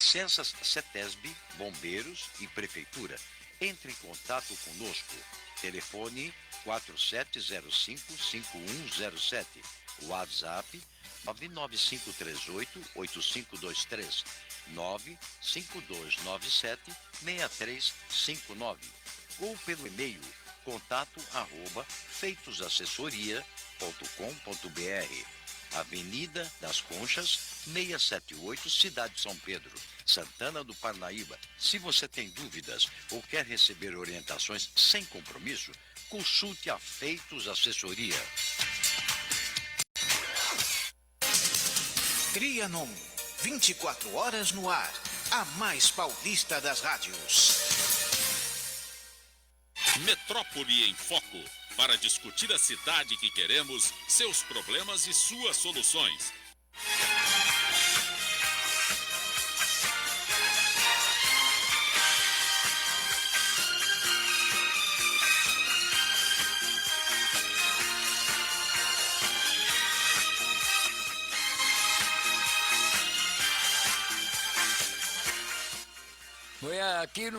Licenças CETESB, bombeiros e prefeitura. Entre em contato conosco. Telefone 4705-5107. WhatsApp 99538-8523. 95297-6359. Ou pelo e-mail contato@feitosassessoria.com.br. Avenida das Conchas, 678, Cidade de São Pedro, Santana do Parnaíba. Se você tem dúvidas ou quer receber orientações sem compromisso, consulte a Feitos Assessoria. Trianon, 24 horas no ar, a mais paulista das rádios. Metrópole em Foco, para discutir a cidade que queremos, seus problemas e suas soluções. Aqui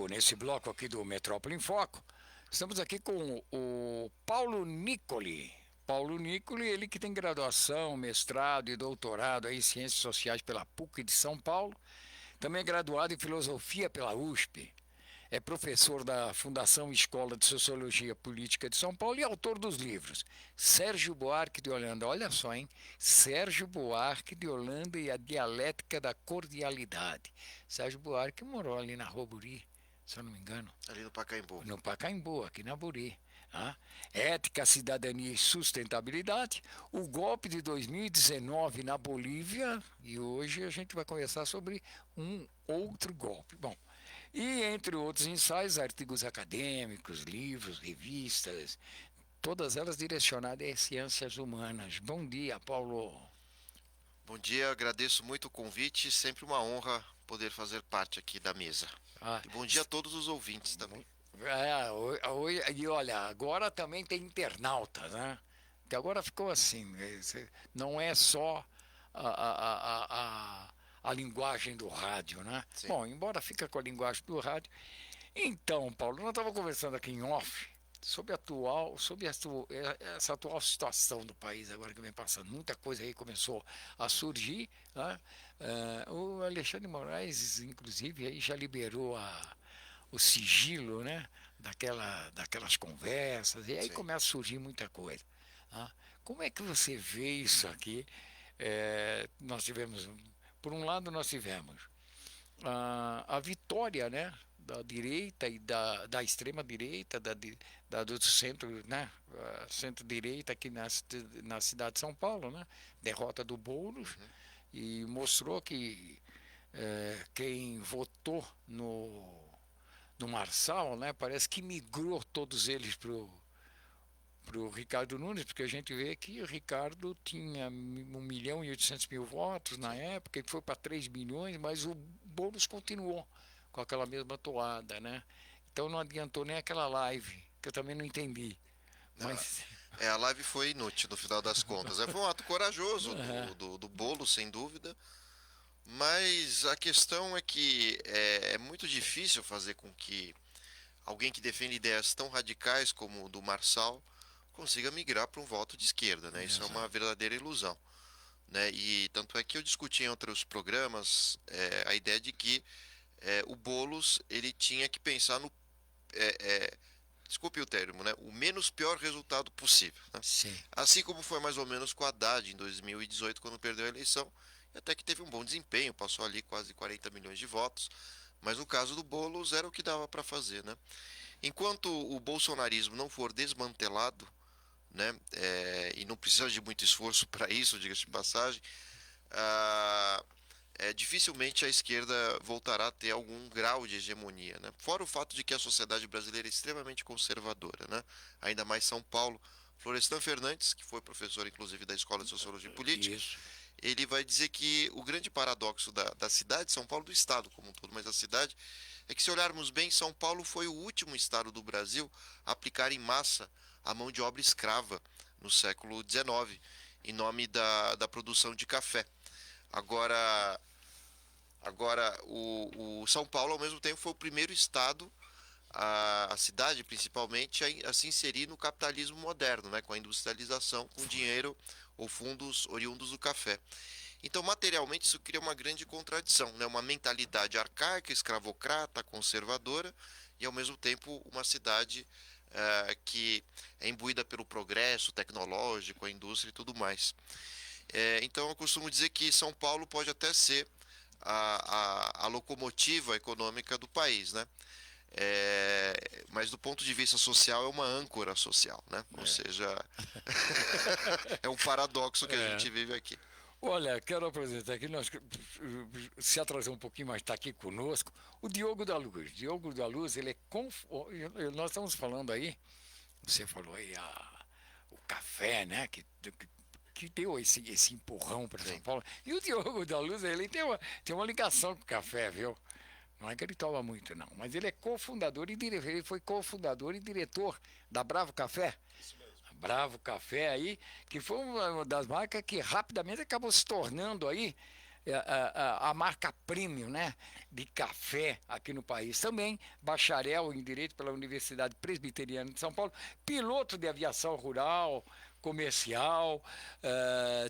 nesse bloco aqui do Metrópole em Foco, estamos aqui com o Paulo Nicoli. Paulo Nicoli, ele que tem graduação, mestrado e doutorado em Ciências Sociais pela PUC de São Paulo, também é graduado em Filosofia pela USP, é professor da Fundação Escola de Sociologia Política de São Paulo e autor dos livros Sérgio Buarque de Holanda, olha só, hein? Sérgio Buarque de Holanda e a Dialética da Cordialidade. Sérgio Buarque morou ali na Rua Buri, se eu não me engano. Ali no Pacaembu. No Pacaembu, aqui na Buri. Ética, Cidadania e Sustentabilidade, o golpe de 2019 na Bolívia, e hoje a gente vai conversar sobre um outro golpe. Bom, e entre outros ensaios, artigos acadêmicos, livros, revistas, todas elas direcionadas às ciências humanas. Bom dia, Paulo. Bom dia, agradeço muito o convite, sempre uma honra poder fazer parte aqui da mesa. E bom dia a todos os ouvintes também. E olha, agora também tem internautas, né? Que agora ficou assim, não é só a linguagem do rádio, né? Sim. Bom, embora fica com a linguagem do rádio. Então, Paulo, nós estávamos conversando aqui em off sobre essa atual situação do país agora que vem passando. Muita coisa aí começou a surgir, né? O Alexandre de Moraes, inclusive, aí já liberou o sigilo, né? Daquelas conversas, e aí Sim. começa a surgir muita coisa. Tá? Como é que você vê isso aqui? Nós tivemos, por um lado, nós tivemos a vitória, né, da direita e da extrema direita, do centro, né, centro-direita aqui na cidade de São Paulo, né, derrota do Boulos, e mostrou que quem votou no Marçal, né, parece que migrou todos eles para o Ricardo Nunes, porque a gente vê que o Ricardo tinha 1.800.000 votos na época, e foi para 3 milhões, mas o Boulos continuou com aquela mesma toada, né? Então não adiantou nem aquela live, que eu também não entendi. Mas... a live foi inútil no final das contas. Foi um ato corajoso do Boulos, sem dúvida, mas a questão é que é muito difícil fazer com que alguém que defende ideias tão radicais como o do Marçal consiga migrar para um voto de esquerda, né? Isso é uma verdadeira ilusão, né? E tanto é que eu discuti em outros programas a ideia de que o Boulos ele tinha que pensar no desculpe o termo, né? O menos pior resultado possível, né? Sim. Assim como foi mais ou menos com a Haddad em 2018, quando perdeu a eleição, e até que teve um bom desempenho, passou ali quase 40 milhões de votos, mas no caso do Boulos era o que dava para fazer, né? Enquanto o bolsonarismo não for desmantelado, né, e não precisa de muito esforço para isso, diga-se de passagem, dificilmente a esquerda voltará a ter algum grau de hegemonia, né? Fora o fato de que a sociedade brasileira é extremamente conservadora, né? Ainda mais São Paulo. Florestan Fernandes, que foi professor inclusive da Escola de Sociologia Política, ele vai dizer que o grande paradoxo da cidade de São Paulo, do estado como um todo, mas da cidade, é que se olharmos bem, São Paulo foi o último estado do Brasil a aplicar em massa a mão de obra escrava no século XIX, em nome da produção de café. Agora, Agora, o São Paulo, ao mesmo tempo, foi o primeiro estado, a cidade principalmente, a se inserir no capitalismo moderno, né, com a industrialização, com dinheiro ou fundos oriundos do café. Então, materialmente, isso cria uma grande contradição, né, uma mentalidade arcaica, escravocrata, conservadora, e, ao mesmo tempo, uma cidade que é imbuída pelo progresso tecnológico, a indústria e tudo mais. Então, eu costumo dizer que São Paulo pode até ser a locomotiva econômica do país, né? Mas do ponto de vista social é uma âncora social, né? Ou seja, é um paradoxo que a gente vive aqui. Olha, quero apresentar aqui, se atrasar um pouquinho, mas está aqui conosco, o Diogo da Luz. Diogo da Luz, ele nós estamos falando aí, você falou aí o café, né? Que deu esse empurrão para São Paulo. E o Diogo da Luz, ele tem uma ligação com o café, viu? Não é que ele toma muito, não. Mas ele é cofundador ele foi cofundador e diretor da Bravo Café. Isso mesmo. Bravo Café aí, que foi uma das marcas que rapidamente acabou se tornando aí a marca premium, né, de café aqui no país. Também bacharel em Direito pela Universidade Presbiteriana de São Paulo, piloto de aviação rural, comercial,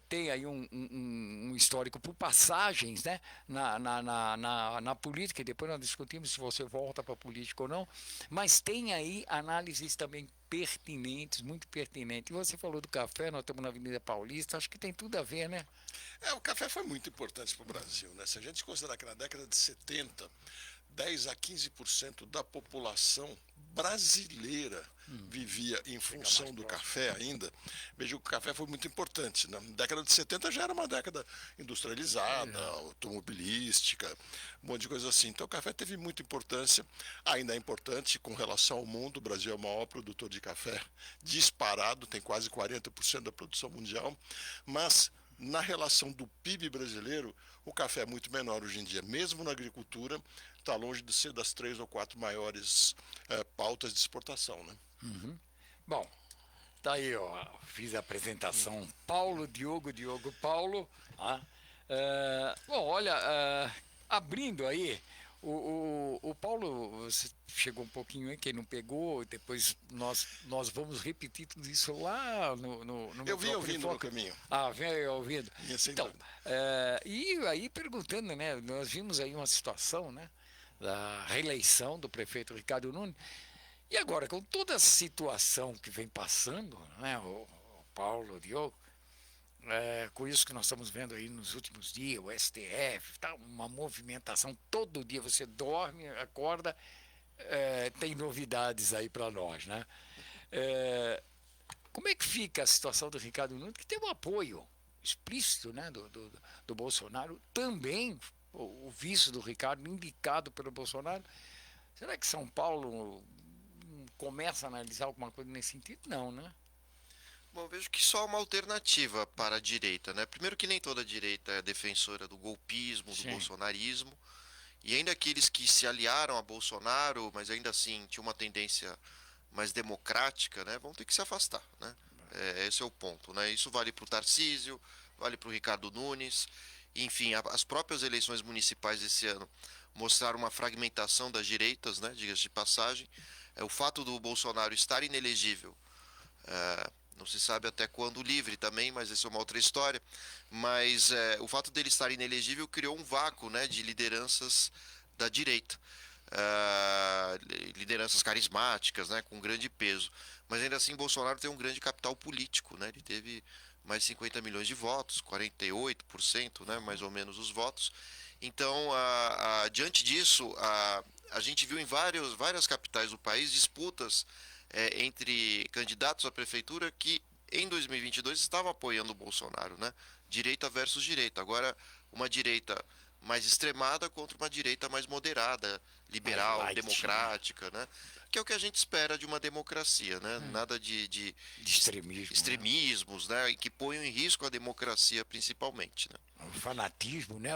tem aí um histórico por passagens, né, na política, e depois nós discutimos se você volta para a política ou não, mas tem aí análises também pertinentes, muito pertinentes. E você falou do café, nós estamos na Avenida Paulista, acho que tem tudo a ver, né? O café foi muito importante para o Brasil, né? Se a gente considerar que na década de 70, 10 a 15% da população brasileira vivia em função do café ainda, veja que o café foi muito importante. Na década de 70 já era uma década industrializada, automobilística, um monte de coisa assim. Então o café teve muita importância, ainda é importante com relação ao mundo. O Brasil é o maior produtor de café disparado, tem quase 40% da produção mundial, mas na relação do PIB brasileiro, o café é muito menor hoje em dia, mesmo na agricultura, está longe de ser das 3 ou 4 maiores pautas de exportação, né? Uhum. Bom, tá aí, ó, fiz a apresentação. Diogo, Paulo. Bom, olha, abrindo aí, o Paulo, você chegou um pouquinho aí, quem não pegou, depois nós vamos repetir tudo isso lá no Eu vim ouvindo no caminho. Vem ouvindo. Então, e aí perguntando, né, nós vimos aí uma situação, né, da reeleição do prefeito Ricardo Nunes, e agora com toda a situação que vem passando, né, o Paulo, o Diogo, com isso que nós estamos vendo aí nos últimos dias, o STF, tá uma movimentação, todo dia você dorme, acorda, tem novidades aí para nós, né? Como é que fica a situação do Ricardo Nunes, que tem um apoio explícito, né, do Bolsonaro, também o vice do Ricardo, indicado pelo Bolsonaro? Será que São Paulo começa a analisar alguma coisa nesse sentido? Não, né? Bom, eu vejo que só uma alternativa para a direita, né? Primeiro que nem toda a direita é defensora do golpismo, do bolsonarismo, e ainda aqueles que se aliaram a Bolsonaro, mas ainda assim tinham uma tendência mais democrática, né? Vão ter que se afastar, né? Esse é o ponto, né? Isso vale para o Tarcísio, vale para o Ricardo Nunes, enfim, as próprias eleições municipais desse ano mostraram uma fragmentação das direitas, né? Diga-se de passagem, o fato do Bolsonaro estar inelegível, não se sabe até quando livre também, mas essa é uma outra história. Mas o fato dele estar inelegível criou um vácuo, né, de lideranças da direita. Lideranças carismáticas, né, com grande peso. Mas ainda assim, Bolsonaro tem um grande capital político, né? Ele teve mais de 50 milhões de votos, 48%, né, mais ou menos, os votos. Então, diante disso, a gente viu em várias capitais do país disputas entre candidatos à prefeitura que em 2022 estavam apoiando o Bolsonaro, né? Direita versus direita. Agora, uma direita mais extremada contra uma direita mais moderada, liberal, light, democrática, né? Que é o que a gente espera de uma democracia, né? Nada de extremismos, né? E que ponham em risco a democracia principalmente, né? O fanatismo, né?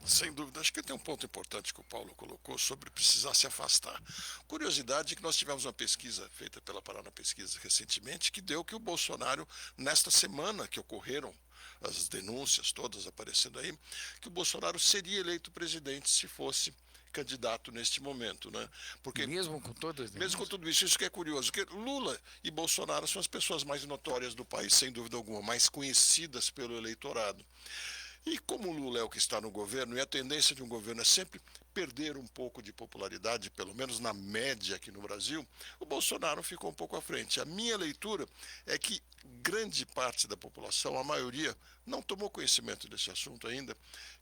Sem dúvida. Acho que tem um ponto importante que o Paulo colocou sobre precisar se afastar. Curiosidade é que nós tivemos uma pesquisa feita pela Paraná Pesquisa recentemente que deu que o Bolsonaro, nesta semana que ocorreram as denúncias todas aparecendo aí, que o Bolsonaro seria eleito presidente se fosse candidato neste momento, né? Porque Mesmo com todas as mesmo com tudo isso, isso que é curioso, que Lula e Bolsonaro são as pessoas mais notórias do país, sem dúvida alguma, mais conhecidas pelo eleitorado. E como o Lula é o que está no governo, e a tendência de um governo é sempre perder um pouco de popularidade, pelo menos na média aqui no Brasil, o Bolsonaro ficou um pouco à frente. A minha leitura é que grande parte da população, a maioria, não tomou conhecimento desse assunto ainda,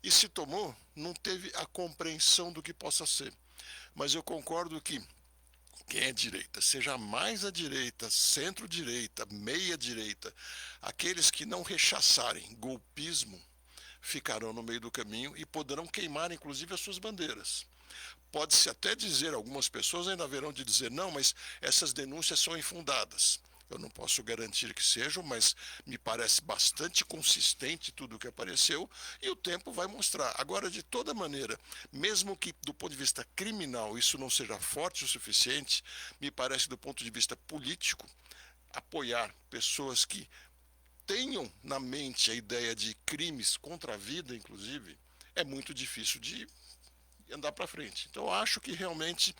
e se tomou, não teve a compreensão do que possa ser. Mas eu concordo que quem é direita, seja mais à direita, centro-direita, meia-direita, aqueles que não rechaçarem golpismo, ficarão no meio do caminho e poderão queimar, inclusive, as suas bandeiras. Pode-se até dizer, algumas pessoas ainda haverão de dizer, não, mas essas denúncias são infundadas. Eu não posso garantir que sejam, mas me parece bastante consistente tudo o que apareceu e o tempo vai mostrar. Agora, de toda maneira, mesmo que do ponto de vista criminal isso não seja forte o suficiente, me parece do ponto de vista político, apoiar pessoas que tenham na mente a ideia de crimes contra a vida, inclusive, é muito difícil de andar para frente. Então, eu acho que realmente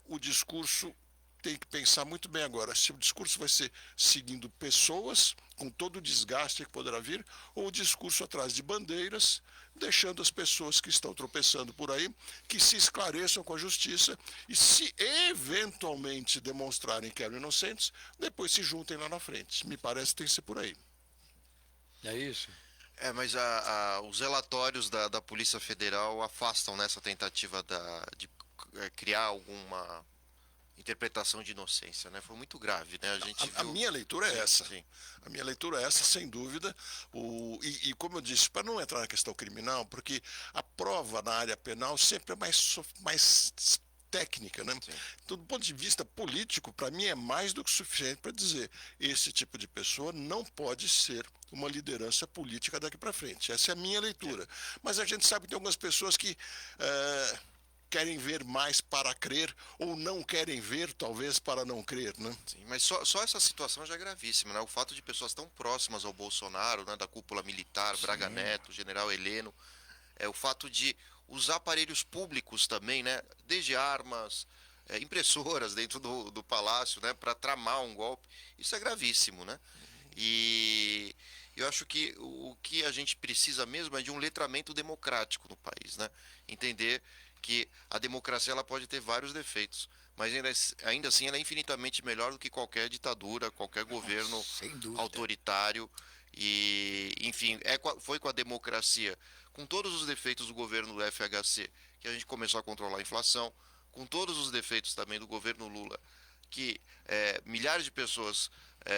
o discurso tem que pensar muito bem agora se o discurso vai ser seguindo pessoas, com todo o desgaste que poderá vir, ou o discurso atrás de bandeiras, deixando as pessoas que estão tropeçando por aí, que se esclareçam com a justiça e se eventualmente demonstrarem que eram inocentes, depois se juntem lá na frente. Me parece que tem que ser por aí. É isso? Mas os relatórios da Polícia Federal afastam nessa tentativa de criar alguma interpretação de inocência, né? Foi muito grave, né? A minha leitura é essa. Sim. A minha leitura é essa, sem dúvida. E como eu disse, para não entrar na questão criminal, porque a prova na área penal sempre é mais técnica, né? Então, do ponto de vista político, para mim é mais do que suficiente para dizer esse tipo de pessoa não pode ser uma liderança política daqui para frente. Essa é a minha leitura. Mas a gente sabe que tem algumas pessoas que querem ver mais para crer ou não querem ver, talvez, para não crer, né? Sim, mas só essa situação já é gravíssima, né? O fato de pessoas tão próximas ao Bolsonaro, né, da cúpula militar, Braga Neto, General Heleno, o fato de usar aparelhos públicos também, né, desde armas, impressoras dentro do palácio, né, para tramar um golpe, isso é gravíssimo, né? E eu acho que o que a gente precisa mesmo é de um letramento democrático no país, né? Entender que a democracia ela pode ter vários defeitos, mas ainda assim ela é infinitamente melhor do que qualquer ditadura, qualquer governo autoritário. E, enfim, foi com a democracia, com todos os defeitos do governo do FHC, que a gente começou a controlar a inflação, com todos os defeitos também do governo Lula, que milhares de pessoas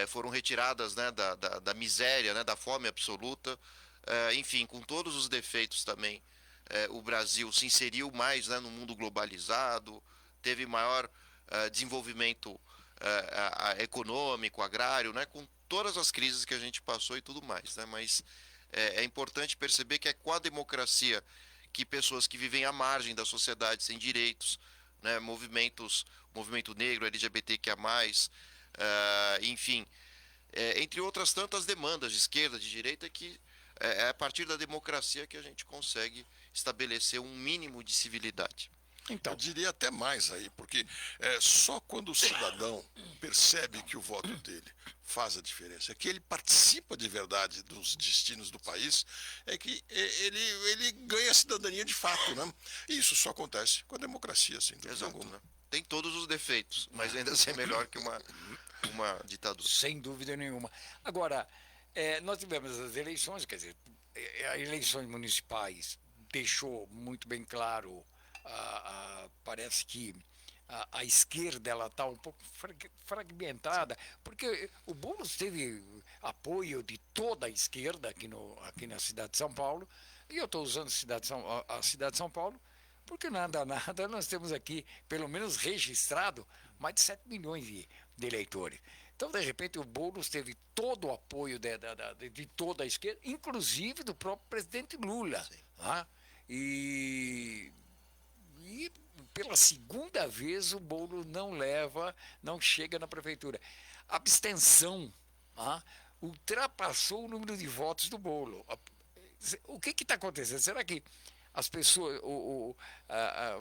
foram retiradas, né, da miséria, né, da fome absoluta, enfim, com todos os defeitos também. O Brasil se inseriu mais, né, no mundo globalizado, teve maior desenvolvimento econômico, agrário, né, com todas as crises que a gente passou e tudo mais, né, mas é importante perceber que é com a democracia que pessoas que vivem à margem da sociedade, sem direitos, né, movimento negro, LGBTQIA+, enfim, entre outras tantas demandas de esquerda, de direita, que é a partir da democracia que a gente consegue estabelecer um mínimo de civilidade. Então, eu diria até mais aí, porque só quando o cidadão percebe que o voto dele faz a diferença, que ele participa de verdade dos destinos do país, é que ele ganha a cidadania de fato, né? E isso só acontece com a democracia, sem dúvida alguma. Né? Tem todos os defeitos, mas ainda assim é melhor que uma ditadura. Sem dúvida nenhuma. Agora, nós tivemos as eleições, quer dizer, as eleições municipais deixou muito bem claro, parece que a esquerda ela está um pouco fragmentada, porque o Boulos teve apoio de toda a esquerda aqui na cidade de São Paulo, e eu estou usando a cidade de São Paulo, porque nada, nós temos aqui, pelo menos registrado, mais de 7 milhões de eleitores. Então, de repente, o Boulos teve todo o apoio de toda a esquerda, inclusive do próprio presidente Lula. Tá? E pela segunda vez o Boulos não chega na prefeitura. Abstenção. Tá? ultrapassou o número de votos do Bolo. O que está acontecendo? Será que as pessoas,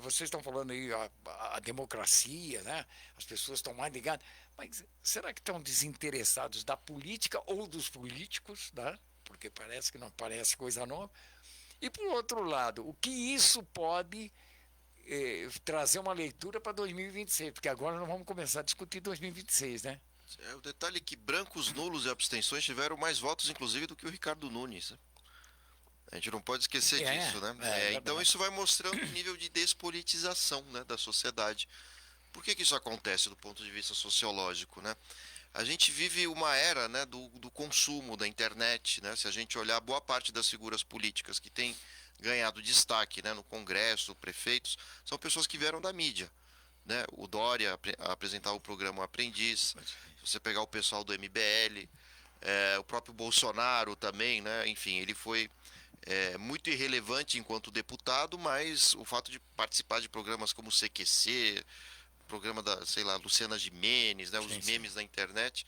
vocês estão falando aí a democracia, né? As pessoas estão mais ligadas, mas será que estão desinteressados da política ou dos políticos, né? Porque parece que não parece coisa nova. E por outro lado, o que isso pode trazer uma leitura para 2026? Porque agora nós vamos começar a discutir 2026, né? O detalhe é que brancos, nulos e abstenções tiveram mais votos, inclusive, do que o Ricardo Nunes, né? A gente não pode esquecer disso, né? Então isso vai mostrando o nível de despolitização, né, da sociedade. Por que isso acontece do ponto de vista sociológico, né? A gente vive uma era, né, do consumo, da internet, né? Se a gente olhar boa parte das figuras políticas que têm ganhado destaque, né, no Congresso, prefeitos, são pessoas que vieram da mídia, né? O Dória apresentava o programa Aprendiz, se você pegar o pessoal do MBL, o próprio Bolsonaro também, né? Enfim, ele foi muito irrelevante enquanto deputado, mas o fato de participar de programas como o CQC, programa da, sei lá, Luciana Gimenez, né, os memes da internet.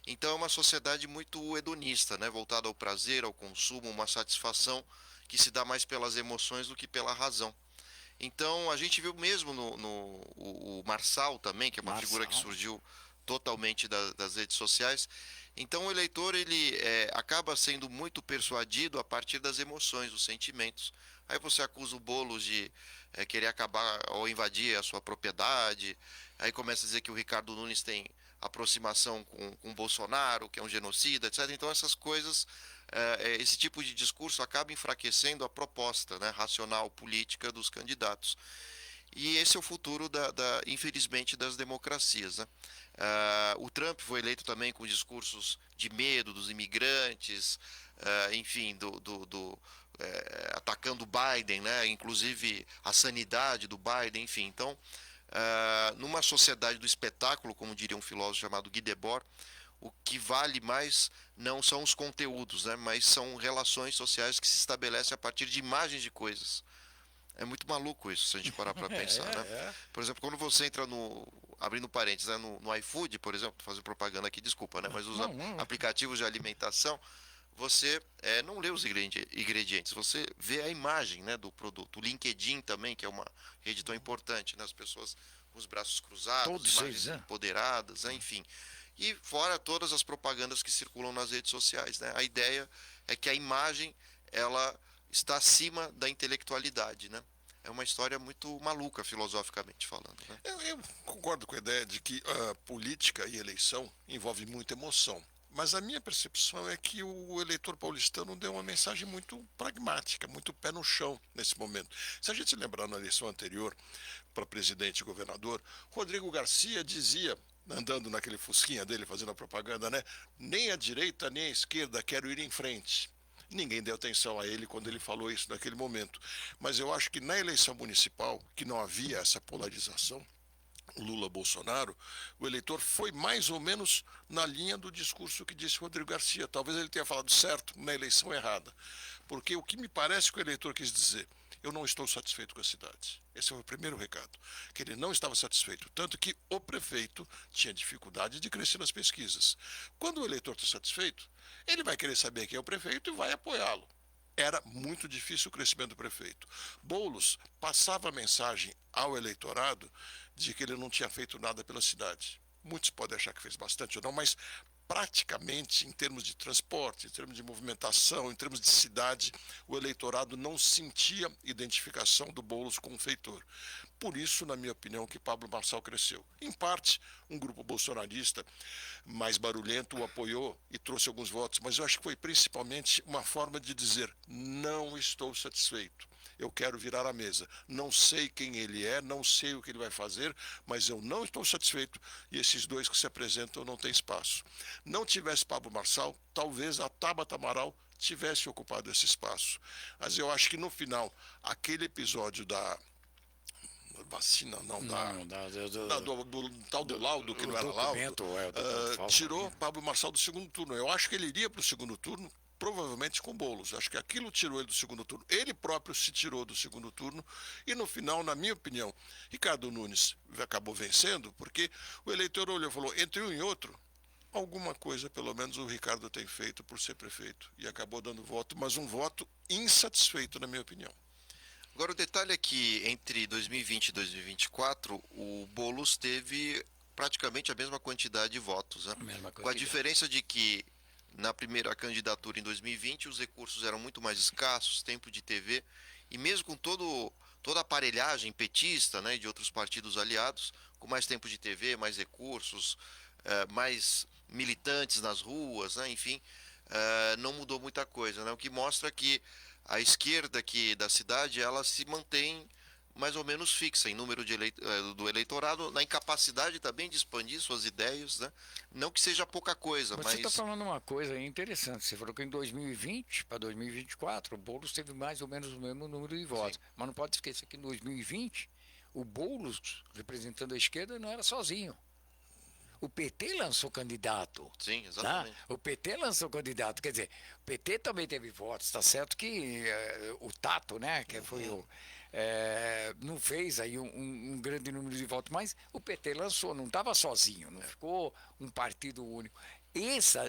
Então é uma sociedade muito hedonista, né, voltada ao prazer, ao consumo, uma satisfação que se dá mais pelas emoções do que pela razão. Então a gente viu mesmo o Marçal também, que é uma figura que surgiu totalmente das redes sociais. Então o eleitor ele acaba sendo muito persuadido a partir das emoções, dos sentimentos. Aí você acusa o Boulos de querer acabar ou invadir a sua propriedade. Aí começa a dizer que o Ricardo Nunes tem aproximação com o Bolsonaro, que é um genocida, etc. Então essas coisas, esse tipo de discurso acaba enfraquecendo a proposta, né, racional, política dos candidatos. E esse é o futuro, infelizmente, das democracias, né? O Trump foi eleito também com discursos de medo dos imigrantes, enfim, atacando o Biden, né? Inclusive a sanidade do Biden, enfim. Então, numa sociedade do espetáculo, como diria um filósofo chamado Guy Debord, o que vale mais não são os conteúdos, né? Mas são relações sociais que se estabelecem a partir de imagens de coisas. É muito maluco isso, se a gente parar para pensar, né? Por exemplo, quando você entra abrindo parênteses, né, no iFood, por exemplo, fazendo propaganda aqui, desculpa, né? Mas os aplicativos de alimentação, você não lê os ingredientes, você vê a imagem, né, do produto. O LinkedIn também, que é uma rede tão importante, né? As pessoas com os braços cruzados, imagens empoderadas, né? Enfim. E fora todas as propagandas que circulam nas redes sociais, né? A ideia é que a imagem, ela está acima da intelectualidade, né? É uma história muito maluca, filosoficamente falando, né? Eu concordo com a ideia de que a política e eleição envolve muita emoção. Mas a minha percepção é que o eleitor paulistano deu uma mensagem muito pragmática, muito pé no chão nesse momento. Se a gente se lembrar na eleição anterior para presidente e governador, Rodrigo Garcia dizia, andando naquele fusquinha dele fazendo a propaganda, né? Nem a direita nem a esquerda quero ir em frente. Ninguém deu atenção a ele quando ele falou isso naquele momento. Mas eu acho que na eleição municipal, que não havia essa polarização, Lula-Bolsonaro, o eleitor foi mais ou menos na linha do discurso que disse Rodrigo Garcia. Talvez ele tenha falado certo na eleição errada. Porque o que me parece que o eleitor quis dizer, eu não estou satisfeito com a cidade. Esse foi o primeiro recado, que ele não estava satisfeito. Tanto que o prefeito tinha dificuldade de crescer nas pesquisas. Quando o eleitor está satisfeito, ele vai querer saber quem é o prefeito e vai apoiá-lo. Era muito difícil o crescimento do prefeito. Boulos passava a mensagem ao eleitorado de que ele não tinha feito nada pela cidade. Muitos podem achar que fez bastante ou não, mas praticamente, em termos de transporte, em termos de movimentação, em termos de cidade, o eleitorado não sentia identificação do Boulos com o feitor. Por isso, na minha opinião, que Pablo Marçal cresceu. Em parte, um grupo bolsonarista mais barulhento o apoiou e trouxe alguns votos, mas eu acho que foi principalmente uma forma de dizer, não estou satisfeito. Eu quero virar a mesa. Não sei quem ele é, não sei o que ele vai fazer, mas eu não estou satisfeito e esses dois que se apresentam não têm espaço. Não tivesse Pablo Marçal, talvez a Tabata Amaral tivesse ocupado esse espaço. Mas eu acho que no final, aquele episódio da vacina, do tal do laudo, que não era laudo, tirou Pablo Marçal do segundo turno. Eu acho que ele iria para o segundo turno, provavelmente com Boulos. Acho que aquilo tirou ele do segundo turno. Ele próprio se tirou do segundo turno e no final, na minha opinião, Ricardo Nunes acabou vencendo porque o eleitor olhou e falou, entre um e outro, alguma coisa, pelo menos, o Ricardo tem feito por ser prefeito. E acabou dando voto, mas um voto insatisfeito, na minha opinião. Agora, o detalhe é que entre 2020 e 2024, o Boulos teve praticamente a mesma quantidade de votos, né? Com a diferença de que na primeira candidatura em 2020 os recursos eram muito mais escassos, tempo de TV, e mesmo com toda a aparelhagem petista, né, e de outros partidos aliados, com mais tempo de TV, mais recursos, mais militantes nas ruas, né, enfim, não mudou muita coisa, né? O que mostra que a esquerda aqui da cidade, ela se mantém mais ou menos fixa em número do eleitorado, na incapacidade também de expandir suas ideias, né? Não que seja pouca coisa, Mas mas... você está falando uma coisa interessante. Você falou que em 2020 para 2024 o Boulos teve mais ou menos o mesmo número de votos. Sim. Mas não pode esquecer que em 2020 o Boulos, representando a esquerda, não era sozinho. O PT lançou candidato. Sim, exatamente. Tá? O PT lançou candidato. Quer dizer, o PT também teve votos. Está certo que o Tato, né, que foi o... não fez aí um grande número de votos, mas o PT lançou, não estava sozinho, não ficou um partido único.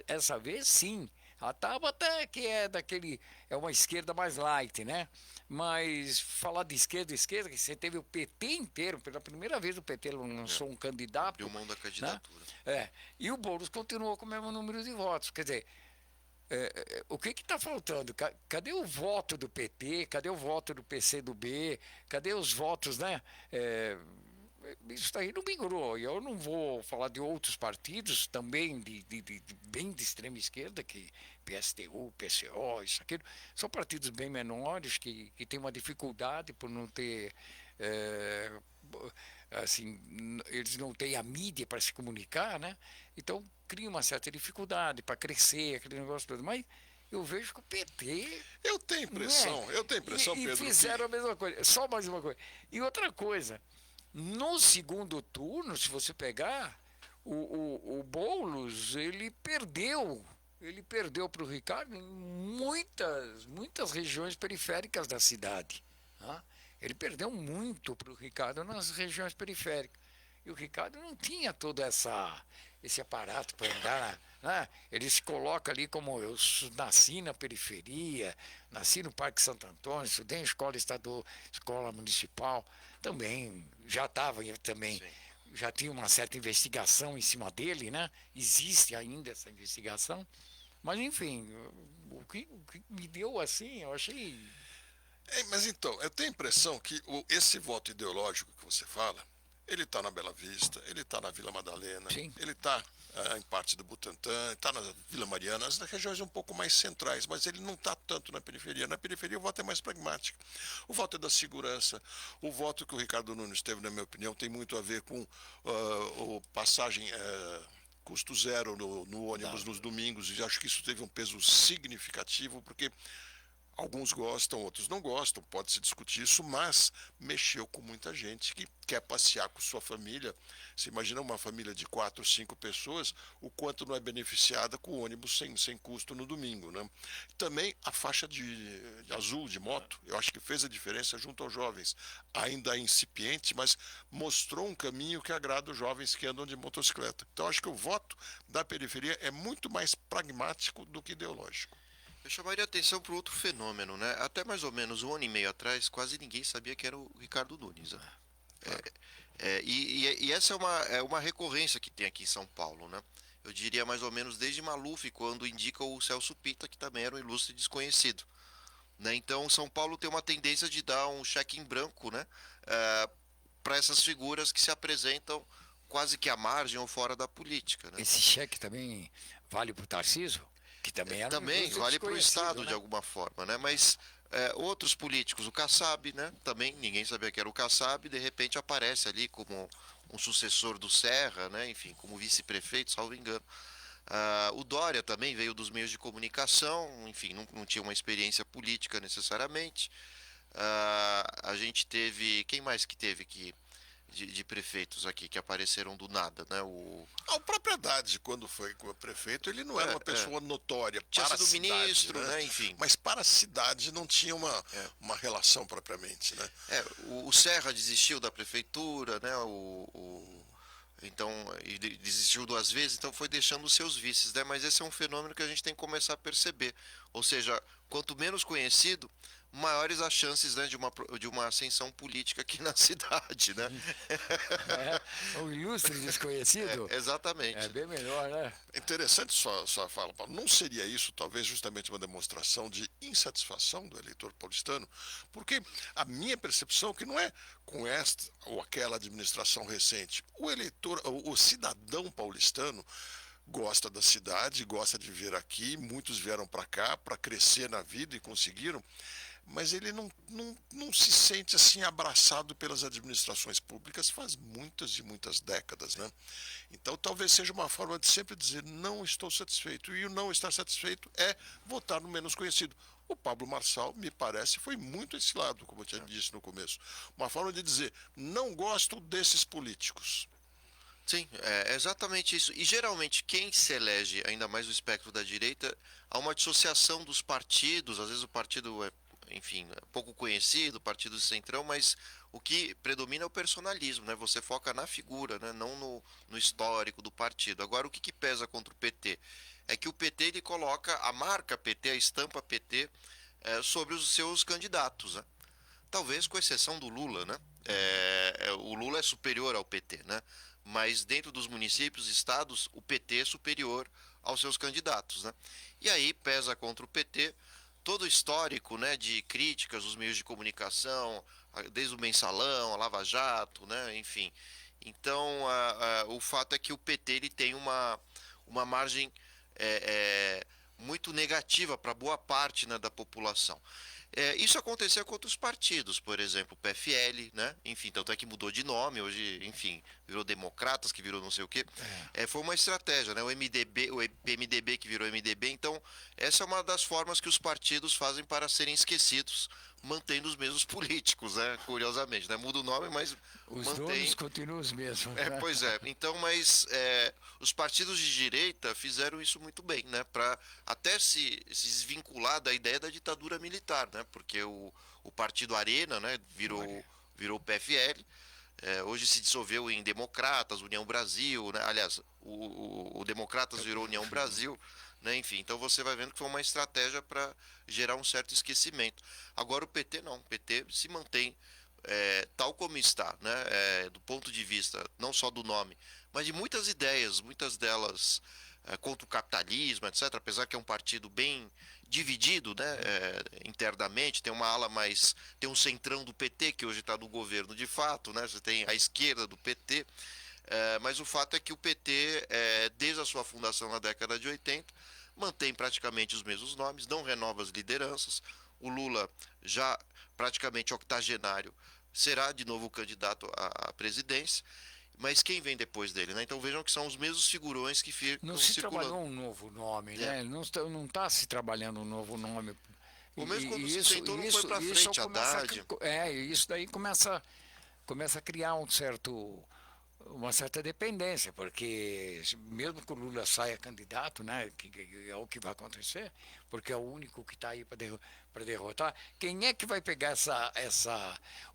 Essa vez, sim. A Tabata que é uma esquerda mais light, né? Mas falar de esquerda, que você teve o PT inteiro, pela primeira vez o PT lançou um candidato. Abriu mão da candidatura. Né? E o Boulos continuou com o mesmo número de votos. Quer dizer, o que está faltando? Cadê o voto do PT? Cadê o voto do PCdoB? Cadê os votos, né? Isso aí não migrou. E eu não vou falar de outros partidos também bem de extrema esquerda, que PSTU, PCO, isso, aquilo. São partidos bem menores que têm uma dificuldade por não ter... assim, eles não têm a mídia para se comunicar, né? Então cria uma certa dificuldade para crescer, aquele negócio todo. Mas eu vejo que o PT... Eu tenho impressão, Pedro. E fizeram a mesma coisa, só mais uma coisa. E outra coisa, no segundo turno, se você pegar, o Boulos, ele perdeu para o Ricardo em muitas regiões periféricas da cidade. Tá? Ele perdeu muito para o Ricardo nas regiões periféricas. E o Ricardo não tinha todo esse aparato para andar. Né? Ele se coloca ali como eu nasci na periferia, nasci no Parque Santo Antônio, estudei em escola municipal. Também já estava também. Sim. Já tinha uma certa investigação em cima dele, né? Existe ainda essa investigação. Mas, enfim, o que me deu assim, eu achei... Mas então, eu tenho a impressão que esse voto ideológico que você fala, ele está na Bela Vista, ele está na Vila Madalena, sim, ele está em parte do Butantã, está na Vila Mariana, nas regiões um pouco mais centrais, mas ele não está tanto na periferia. Na periferia o voto é mais pragmático. O voto é da segurança. O voto que o Ricardo Nunes teve, na minha opinião, tem muito a ver com passagem... custo zero no ônibus nos domingos, e acho que isso teve um peso significativo, porque alguns gostam, outros não gostam, pode-se discutir isso, mas mexeu com muita gente que quer passear com sua família. Você imagina uma família de 4, 5 pessoas, o quanto não é beneficiada com o ônibus sem custo no domingo, né? Também a faixa de azul de moto, eu acho que fez a diferença junto aos jovens. Ainda é incipiente, mas mostrou um caminho que agrada os jovens que andam de motocicleta. Então acho que o voto da periferia é muito mais pragmático do que ideológico. Eu chamaria atenção para outro fenômeno, né? Até mais ou menos um ano e meio atrás, quase ninguém sabia que era o Ricardo Nunes. Né? E essa é uma recorrência que tem aqui em São Paulo, né? Eu diria mais ou menos desde Maluf, quando indica o Celso Pitta, que também era um ilustre desconhecido. Né? Então, São Paulo tem uma tendência de dar um cheque em branco, né? Para essas figuras que se apresentam quase que à margem ou fora da política. Né? Esse cheque também vale para o Tarcísio? Que também vale para o Estado, né? De alguma forma, né? Mas outros políticos, o Kassab, né? Também ninguém sabia que era o Kassab, de repente aparece ali como um sucessor do Serra, né? Enfim, como vice-prefeito, salvo engano. O Dória também veio dos meios de comunicação, enfim, não tinha uma experiência política necessariamente. A gente teve, quem mais que teve que de prefeitos aqui que apareceram do nada, né? O próprio Haddad, quando foi prefeito, ele não era uma pessoa notória tinha para sido a cidade, ministro, né? Enfim. Mas para a cidade não tinha uma relação propriamente, né? O Serra desistiu da prefeitura, né? Então, e desistiu 2 vezes, então foi deixando os seus vices, né? Mas esse é um fenômeno que a gente tem que começar a perceber. Ou seja, quanto menos conhecido, maiores as chances, né, de uma ascensão política aqui na cidade, né? O ilustre desconhecido Exatamente. é bem melhor, né? Interessante sua fala, Paulo. Não seria isso talvez justamente uma demonstração de insatisfação do eleitor paulistano? Porque a minha percepção é que não é com esta ou aquela administração recente. O eleitor, o cidadão paulistano gosta da cidade, gosta de viver aqui, muitos vieram para cá para crescer na vida e conseguiram, mas ele não se sente assim abraçado pelas administrações públicas faz muitas e muitas décadas, né? Então talvez seja uma forma de sempre dizer não estou satisfeito, e o não estar satisfeito é votar no menos conhecido. O Pablo Marçal, me parece, foi muito esse lado, como eu tinha dito no começo. Uma forma de dizer, não gosto desses políticos. Sim, é exatamente isso. E geralmente quem se elege, ainda mais no espectro da direita, há uma dissociação dos partidos. Às vezes o partido é, enfim, é pouco conhecido, o partido de centrão, mas o que predomina é o personalismo, né? Você foca na figura, né? Não no histórico do partido. Agora, o que pesa contra o PT? É que o PT ele coloca a marca PT, a estampa PT, sobre os seus candidatos, né? Talvez com exceção do Lula, né? O Lula é superior ao PT, né? Mas dentro dos municípios e estados, o PT é superior aos seus candidatos, né? E aí pesa contra o PT todo o histórico, né, de críticas dos meios de comunicação, desde o Mensalão, a Lava Jato, né? Enfim. Então, o fato é que o PT ele tem uma margem muito negativa para boa parte, né, da população. Isso aconteceu com outros partidos, por exemplo, o PFL, né? Enfim, tanto é que mudou de nome, hoje, enfim, virou Democratas, que virou não sei o quê. Foi uma estratégia, né? O MDB que virou MDB. Então, essa é uma das formas que os partidos fazem para serem esquecidos, mantendo os mesmos políticos, né? Curiosamente, né? Muda o nome, mas Os mantém... donos continuam os mesmos. Né? Pois é. Então, mas os partidos de direita fizeram isso muito bem, né? Para até se desvincular da ideia da ditadura militar, né? Porque o partido Arena, né? Virou o PFL. Hoje se dissolveu em Democratas, União Brasil, né? Aliás, o Democratas virou União Brasil, né? Enfim, então você vai vendo que foi uma estratégia para gerar um certo esquecimento. Agora o PT não, o PT se mantém tal como está, né? Do ponto de vista não só do nome, mas de muitas ideias, muitas delas contra o capitalismo, etc. Apesar que é um partido bem dividido, né, internamente, tem uma ala mais, tem um centrão do PT que hoje está no governo de fato, né, você tem a esquerda do PT, mas o fato é que o PT, desde a sua fundação na década de 80, mantém praticamente os mesmos nomes, não renova as lideranças. O Lula, já praticamente octogenário, será de novo candidato à presidência. Mas quem vem depois dele, né? Então vejam que são os mesmos figurões que ficam Não se circulando. trabalhou um novo nome, né? Não está se trabalhando um novo nome. O mesmo quando se tentou não foi para frente, Haddad. Isso daí começa a criar uma certa dependência, porque mesmo que o Lula saia candidato, né, que é o que vai acontecer, porque é o único que está aí para derrotar, quem é que vai pegar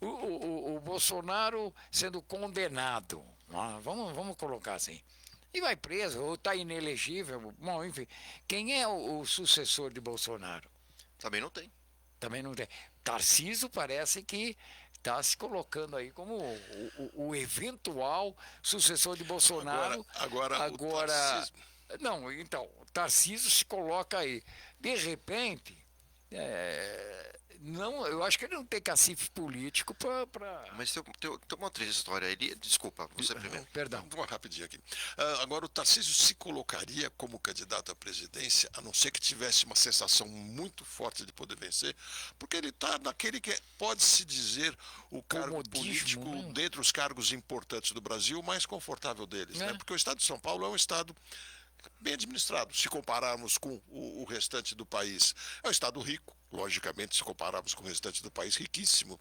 o Bolsonaro sendo condenado, vamos colocar assim, e vai preso, ou está inelegível, bom, enfim, quem é o sucessor de Bolsonaro? Também não tem. Também não tem. Tarcísio parece que está se colocando aí como o eventual sucessor de Bolsonaro. Agora Tarcísio... Não, então, Tarcísio se coloca aí. De repente, não, eu acho que ele não tem cacife político para... Mas tem uma outra história. Desculpa, você primeiro. Perdão. Vamos rapidinho aqui. Agora, o Tarcísio se colocaria como candidato à presidência, a não ser que tivesse uma sensação muito forte de poder vencer, porque ele está naquele que pode-se dizer o cargo político, né? Dentre os cargos importantes do Brasil, o mais confortável deles, né? Porque o estado de São Paulo é um estado bem administrado, se compararmos com o restante do país. É um estado rico, logicamente, se compararmos com o restante do país, riquíssimo,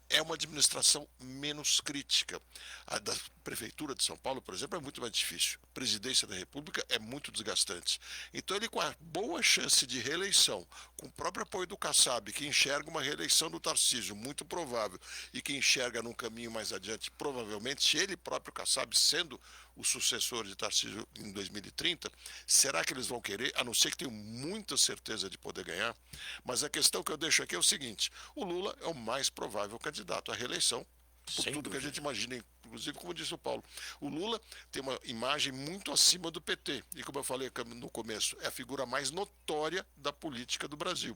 é uma administração menos crítica. A da Prefeitura de São Paulo, por exemplo, é muito mais difícil. A Presidência da República é muito desgastante. Então, ele, com a boa chance de reeleição, com o próprio apoio do Kassab, que enxerga uma reeleição do Tarcísio, muito provável, e que enxerga num caminho mais adiante, provavelmente, ele próprio, Kassab, sendo o sucessor de Tarcísio em 2030, será que eles vão querer, a não ser que tenham muita certeza de poder ganhar? Mas a questão que eu deixo aqui é o seguinte: o Lula é o mais provável candidato à reeleição, por Sem tudo que a dúvida. gente imagina, inclusive, como disse o Paulo. O Lula tem uma imagem muito acima do PT, e como eu falei no começo, é a figura mais notória da política do Brasil.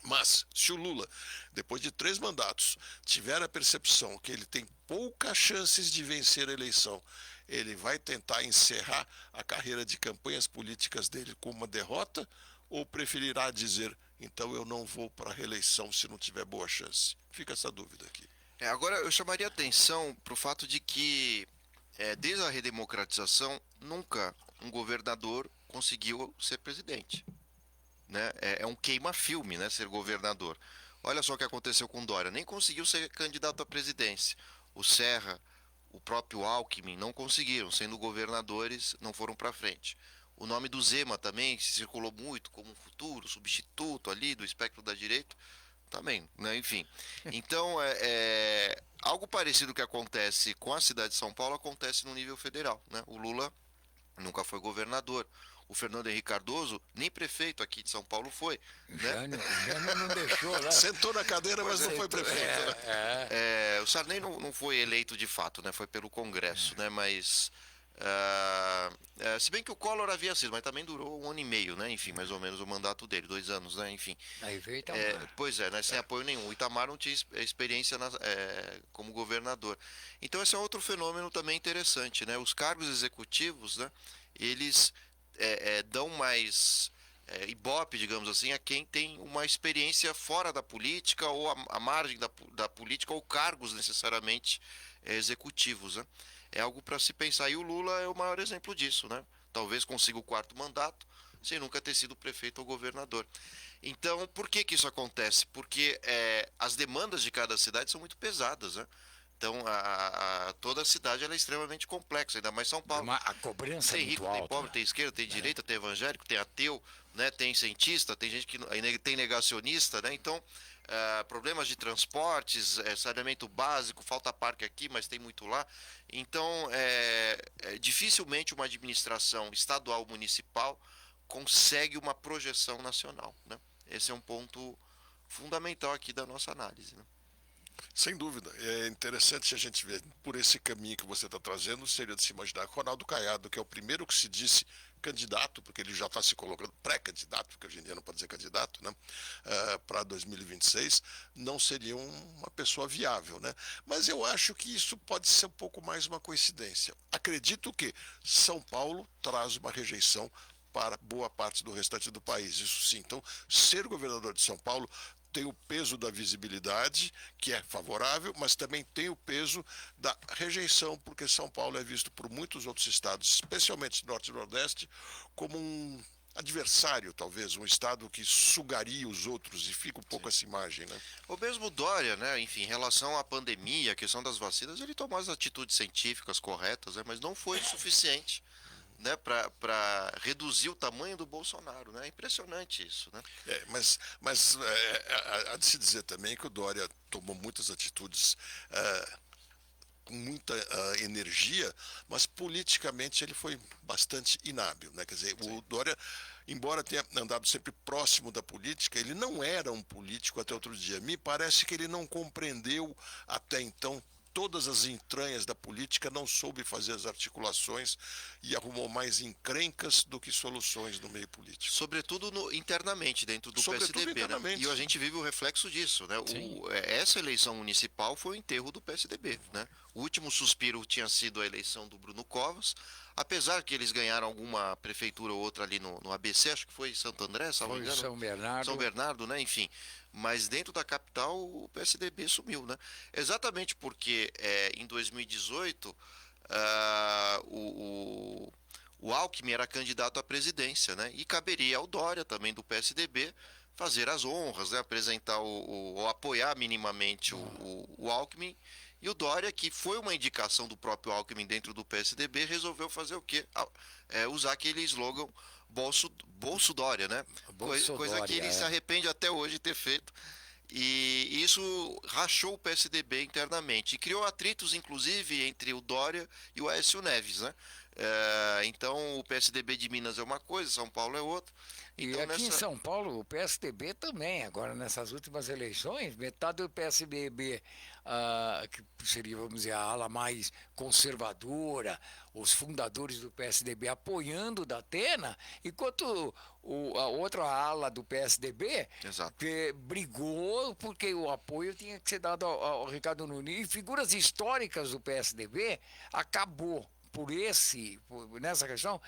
Mas, se o Lula, depois de 3 mandatos, tiver a percepção que ele tem poucas chances de vencer a eleição, ele vai tentar encerrar a carreira de campanhas políticas dele com uma derrota, ou preferirá dizer, então eu não vou para a reeleição se não tiver boa chance? Fica essa dúvida aqui. Agora, eu chamaria atenção para o fato de que, desde a redemocratização, nunca um governador conseguiu ser presidente. Né? É um queima-filme, né, ser governador. Olha só o que aconteceu com Dória. Nem conseguiu ser candidato à presidência. O Serra, o próprio Alckmin não conseguiram. Sendo governadores, não foram para frente. O nome do Zema também se circulou muito como um futuro substituto ali do espectro da direita. Também, né? Enfim. Então, algo parecido que acontece com a cidade de São Paulo acontece no nível federal, né? O Lula nunca foi governador. O Fernando Henrique Cardoso, nem prefeito aqui de São Paulo foi. Né? Jânio não deixou, né? Sentou na cadeira, mas não foi prefeito. Né? O Sarney não foi eleito de fato, né? Foi pelo Congresso, né? Mas... se bem que o Collor havia sido, mas também durou 1 ano e meio, né? Enfim, mais ou menos o mandato dele, 2 anos, né? Enfim. Aí veio Itamar. Pois é, né? Sem apoio nenhum. O Itamar não tinha experiência como governador. Então esse é outro fenômeno também interessante, né? Os cargos executivos, né? Eles dão mais ibope, digamos assim, a quem tem uma experiência fora da política ou a margem da política ou cargos necessariamente executivos, né? É algo para se pensar. E o Lula é o maior exemplo disso, né? Talvez consiga o 4º mandato sem nunca ter sido prefeito ou governador. Então, por que isso acontece? Porque as demandas de cada cidade são muito pesadas, né? Então, toda a cidade ela é extremamente complexa, ainda mais São Paulo. A cobrança tem é rico, muito tem alta. pobre, tem esquerda, tem direita, tem evangélico, tem ateu, né? Tem cientista, tem gente que tem negacionista, né? Então, problemas de transportes, saneamento básico, falta parque aqui, mas tem muito lá. Então, dificilmente uma administração estadual ou municipal consegue uma projeção nacional, né? Esse é um ponto fundamental aqui da nossa análise, né? Sem dúvida. É interessante a gente ver por esse caminho que você está trazendo, seria de se imaginar que Ronaldo Caiado, que é o primeiro que se disse candidato, porque ele já está se colocando pré-candidato, porque hoje em dia não pode ser candidato, né, para 2026, não seria uma pessoa viável, né? Mas eu acho que isso pode ser um pouco mais uma coincidência. Acredito que São Paulo traz uma rejeição para boa parte do restante do país, isso sim. Então, ser governador de São Paulo tem o peso da visibilidade, que é favorável, mas também tem o peso da rejeição, porque São Paulo é visto por muitos outros estados, especialmente Norte e Nordeste, como um adversário, talvez, um estado que sugaria os outros, e fica um pouco essa imagem, né? O mesmo Dória, né? Enfim, em relação à pandemia, a questão das vacinas, ele tomou as atitudes científicas corretas, né? Mas não foi suficiente, né, para reduzir o tamanho do Bolsonaro, né? É impressionante isso, né? Mas há de se dizer também que o Dória tomou muitas atitudes com muita energia, mas politicamente ele foi bastante inábil, né? Quer dizer, o Dória, embora tenha andado sempre próximo da política, ele não era um político até outro dia. Me parece que ele não compreendeu até então todas as entranhas da política, não soube fazer as articulações e arrumou mais encrencas do que soluções no meio político. Sobretudo internamente, dentro do PSDB, internamente. Né? E a gente vive o reflexo disso, né? Essa eleição municipal foi o enterro do PSDB, né? O último suspiro tinha sido a eleição do Bruno Covas, apesar que eles ganharam alguma prefeitura ou outra ali no ABC, acho que foi Santo André, salvo engano. São Bernardo. São Bernardo, né? Enfim. Mas dentro da capital o PSDB sumiu, né? Exatamente porque em 2018 o Alckmin era candidato à presidência, né? E caberia ao Dória também do PSDB fazer as honras, né? Apresentar ou apoiar minimamente o Alckmin. E o Dória, que foi uma indicação do próprio Alckmin dentro do PSDB, resolveu fazer o quê? Usar aquele slogan Bolso Dória, né? Coisa que ele se arrepende até hoje de ter feito. E isso rachou o PSDB internamente e criou atritos, inclusive, entre o Dória e o Aécio Neves, né? Então, o PSDB de Minas é uma coisa, São Paulo é outra. Então, e aqui em São Paulo, o PSDB também, agora nessas últimas eleições, metade do PSDB, que seria, vamos dizer, a ala mais conservadora, os fundadores do PSDB apoiando o Datena, enquanto a outra ala do PSDB que brigou porque o apoio tinha que ser dado ao Ricardo Nunes. E figuras históricas do PSDB acabou nessa questão,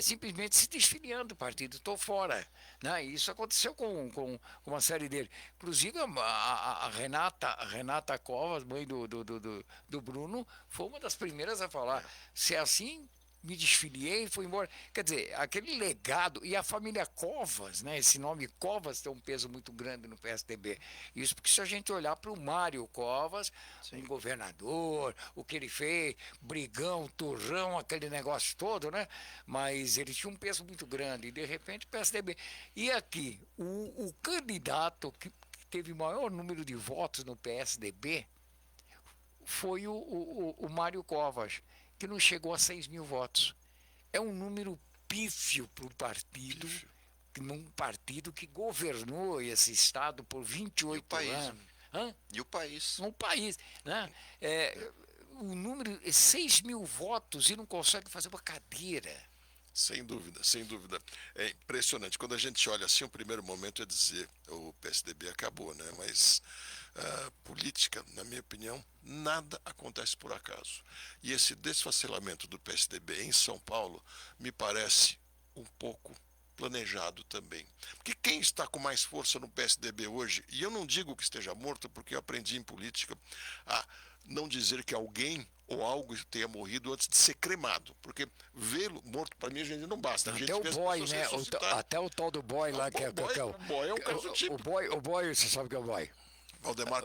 simplesmente se desfiliando do partido, estou fora. Né? E isso aconteceu com uma série deles. Inclusive a Renata Covas, mãe do Bruno, foi uma das primeiras a falar, se é assim, me desfiliei e fui embora. Quer dizer, aquele legado, e a família Covas, né? Esse nome Covas tem um peso muito grande no PSDB. Isso porque se a gente olhar para o Mário Covas, um governador, o que ele fez, brigão, turrão, aquele negócio todo, né? Mas ele tinha um peso muito grande, e de repente o PSDB. E aqui, o candidato que teve maior número de votos no PSDB foi o Mário Covas, que não chegou a 6 mil votos. É um número pífio para o partido, num partido que governou esse estado por 28 anos. E o país? Um país. Né? O número é 6 mil votos e não consegue fazer uma cadeira. Sem dúvida, sem dúvida. É impressionante. Quando a gente olha assim, o primeiro momento é dizer o PSDB acabou, né? Mas política, na minha opinião, nada acontece por acaso. E esse desfacelamento do PSDB em São Paulo me parece um pouco planejado também. Porque quem está com mais força no PSDB hoje, e eu não digo que esteja morto, porque eu aprendi em política a não dizer que alguém ou algo tenha morrido antes de ser cremado, porque vê-lo morto para mim a gente não basta. Até o boy, né? Até o tal do boy lá, que é o boy é um caso tipo. O boy, você sabe que é o boy. Valdemar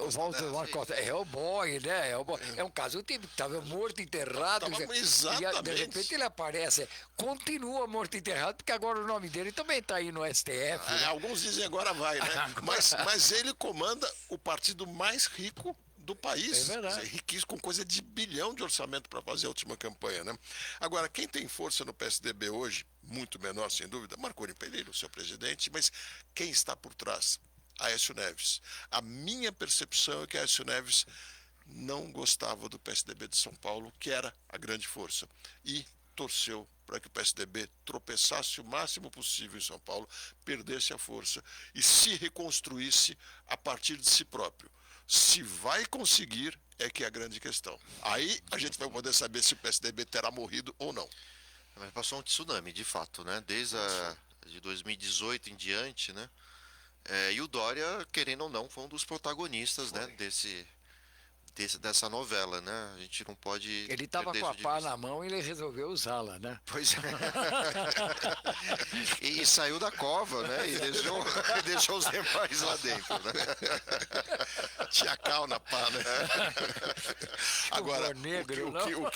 Costa. É o boy, né? É um caso típico, estava morto, enterrado. E de repente ele aparece, continua morto, enterrado, porque agora o nome dele também está aí no STF. Né? Alguns dizem agora vai, né? Mas ele comanda o partido mais rico do país. É verdade. Riquíssimo, com coisa de bilhão de orçamento para fazer a última campanha, né? Agora, quem tem força no PSDB hoje, muito menor, sem dúvida, Marconi Perillo, seu presidente, mas quem está por trás? Aécio Neves. A minha percepção é que Aécio Neves não gostava do PSDB de São Paulo, que era a grande força, e torceu para que o PSDB tropeçasse o máximo possível em São Paulo, perdesse a força e se reconstruísse a partir de si próprio. Se vai conseguir é que é a grande questão. Aí a gente vai poder saber se o PSDB terá morrido ou não. Mas passou um tsunami, de fato, né? Desde de 2018 em diante, né? E o Dória, querendo ou não, foi um dos protagonistas, né, dessa novela, né? A gente não pode. Ele estava com a pá na mão e ele resolveu usá-la, né? Pois é. e saiu da cova, né? E deixou os demais lá dentro, né? Tinha cal na pá, né? Agora, o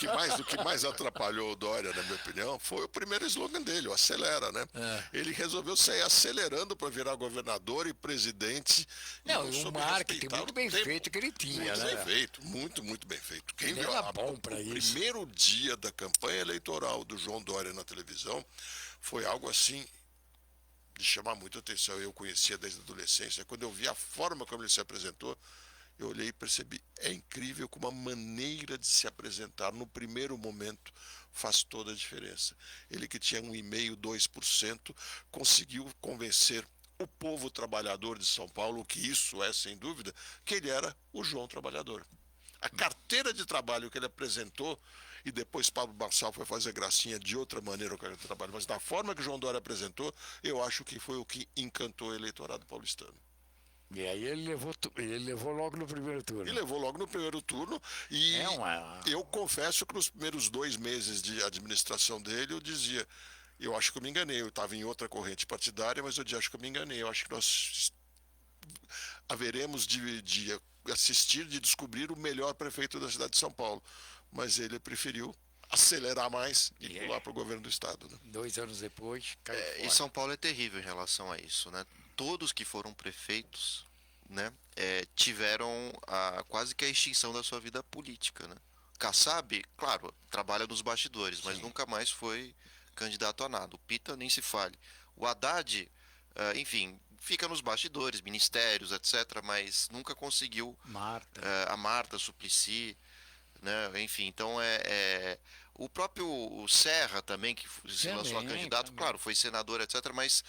que mais atrapalhou o Dória, na minha opinião, foi o primeiro slogan dele, o Acelera, né? Ele resolveu sair acelerando para virar governador e presidente. Não, e um marketing muito bem feito que ele tinha, muito né? Bem feito, muito bem feito. Quem ele viu era bom para isso. O primeiro dia da campanha eleitoral do João Dória na televisão foi algo assim de chamar muita atenção. Eu conhecia desde a adolescência. Quando eu vi a forma como ele se apresentou, eu olhei e percebi, é incrível como a maneira de se apresentar no primeiro momento faz toda a diferença. Ele que tinha 1,5%, 2%, conseguiu convencer o povo trabalhador de São Paulo, que isso é sem dúvida, que ele era o João Trabalhador. A carteira de trabalho que ele apresentou, e depois Pablo Marçal foi fazer gracinha de outra maneira com aquele trabalho, mas da forma que o João Dória apresentou, eu acho que foi o que encantou o eleitorado paulistano. E aí ele levou logo no primeiro turno. E levou logo no primeiro turno. E eu confesso que nos primeiros 2 meses de administração dele, eu dizia, Eu acho que eu me enganei. Eu estava em outra corrente partidária, mas eu acho que eu me enganei. Eu acho que nós haveremos de assistir, de descobrir o melhor prefeito da cidade de São Paulo. Mas ele preferiu acelerar mais e pular para o governo do estado. Né? 2 anos depois, caiu E fora. São Paulo é terrível em relação a isso, né? Todos que foram prefeitos, né, tiveram quase que a extinção da sua vida política, né? Kassab, claro, trabalha nos bastidores, mas nunca mais foi candidato a nada. O Pita nem se fale. O Haddad, enfim, fica nos bastidores, ministérios, etc., mas nunca conseguiu Marta. a Marta Suplicy, né? Enfim, então o próprio Serra também, que se lançou a candidato, claro, foi senador, etc., mas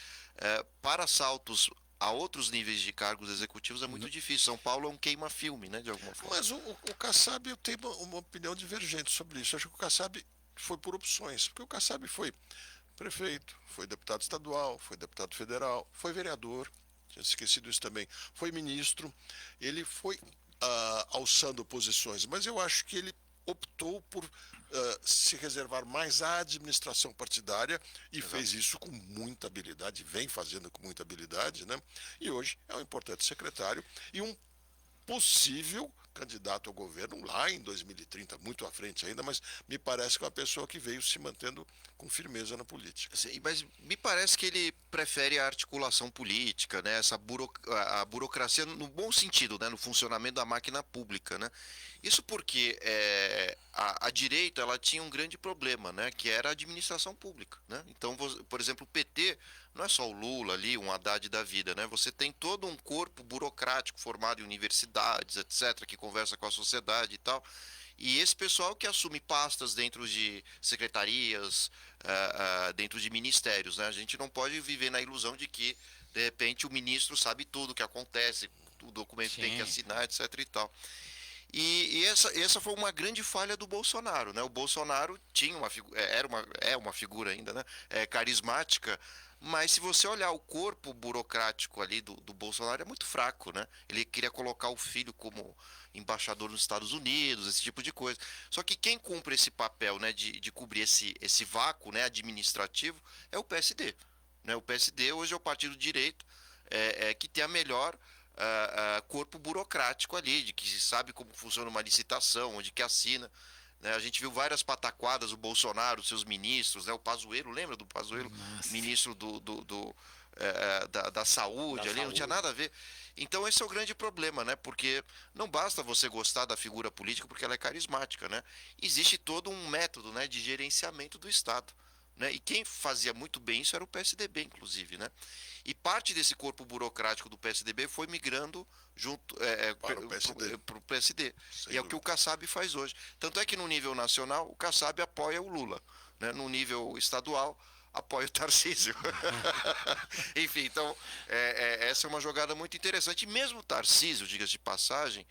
para saltos a outros níveis de cargos executivos é muito difícil. São Paulo é um queima-filme, né, de alguma forma. Mas o Kassab, eu tenho uma opinião divergente sobre isso. Eu acho que o Kassab foi por opções, porque o Kassab foi prefeito, foi deputado estadual, foi deputado federal, foi vereador, tinha esquecido isso também, foi ministro, ele foi alçando posições, mas eu acho que ele optou por se reservar mais à administração partidária e fez isso com muita habilidade, vem fazendo com muita habilidade, né? E hoje é um importante secretário e um possível candidato ao governo lá em 2030, muito à frente ainda, mas me parece que é uma pessoa que veio se mantendo com firmeza na política. Sim, mas me parece que ele prefere a articulação política, né? A burocracia no bom sentido, né? No funcionamento da máquina pública, né? Isso porque a direita ela tinha um grande problema, né? Que era a administração pública, né? Então, por exemplo, o PT não é só o Lula ali, um Haddad da vida, né? Você tem todo um corpo burocrático formado em universidades, etc., que conversa com a sociedade e tal. E esse pessoal que assume pastas dentro de secretarias, dentro de ministérios, né? A gente não pode viver na ilusão de que, de repente, o ministro sabe tudo o que acontece, o documento tem que assinar, etc. e tal. E essa foi uma grande falha do Bolsonaro, né? O Bolsonaro tinha é uma figura ainda, né? Carismática, mas se você olhar o corpo burocrático ali do Bolsonaro é muito fraco, né? Ele queria colocar o filho como embaixador nos Estados Unidos, esse tipo de coisa. Só que quem cumpre esse papel, né, de cobrir esse vácuo, né, administrativo é o PSD, né? O PSD hoje é o partido de direita que tem a melhor corpo burocrático ali, de que sabe como funciona uma licitação, onde que assina. Né? A gente viu várias pataquadas, o Bolsonaro, seus ministros, né? O Pazuello, lembra do Pazuello? Ministro da saúde ali, não tinha nada a ver. Então esse é o grande problema, né? Porque não basta você gostar da figura política porque ela é carismática, né? Existe todo um método, né, de gerenciamento do Estado. Né? E quem fazia muito bem isso era o PSDB, inclusive, né? E parte desse corpo burocrático do PSDB foi migrando junto para o PSD. E é o que o Kassab faz hoje. Tanto é que no nível nacional, o Kassab apoia o Lula. Né? No nível estadual, apoia o Tarcísio. Enfim, então, essa é uma jogada muito interessante. E mesmo o Tarcísio, diga-se de passagem,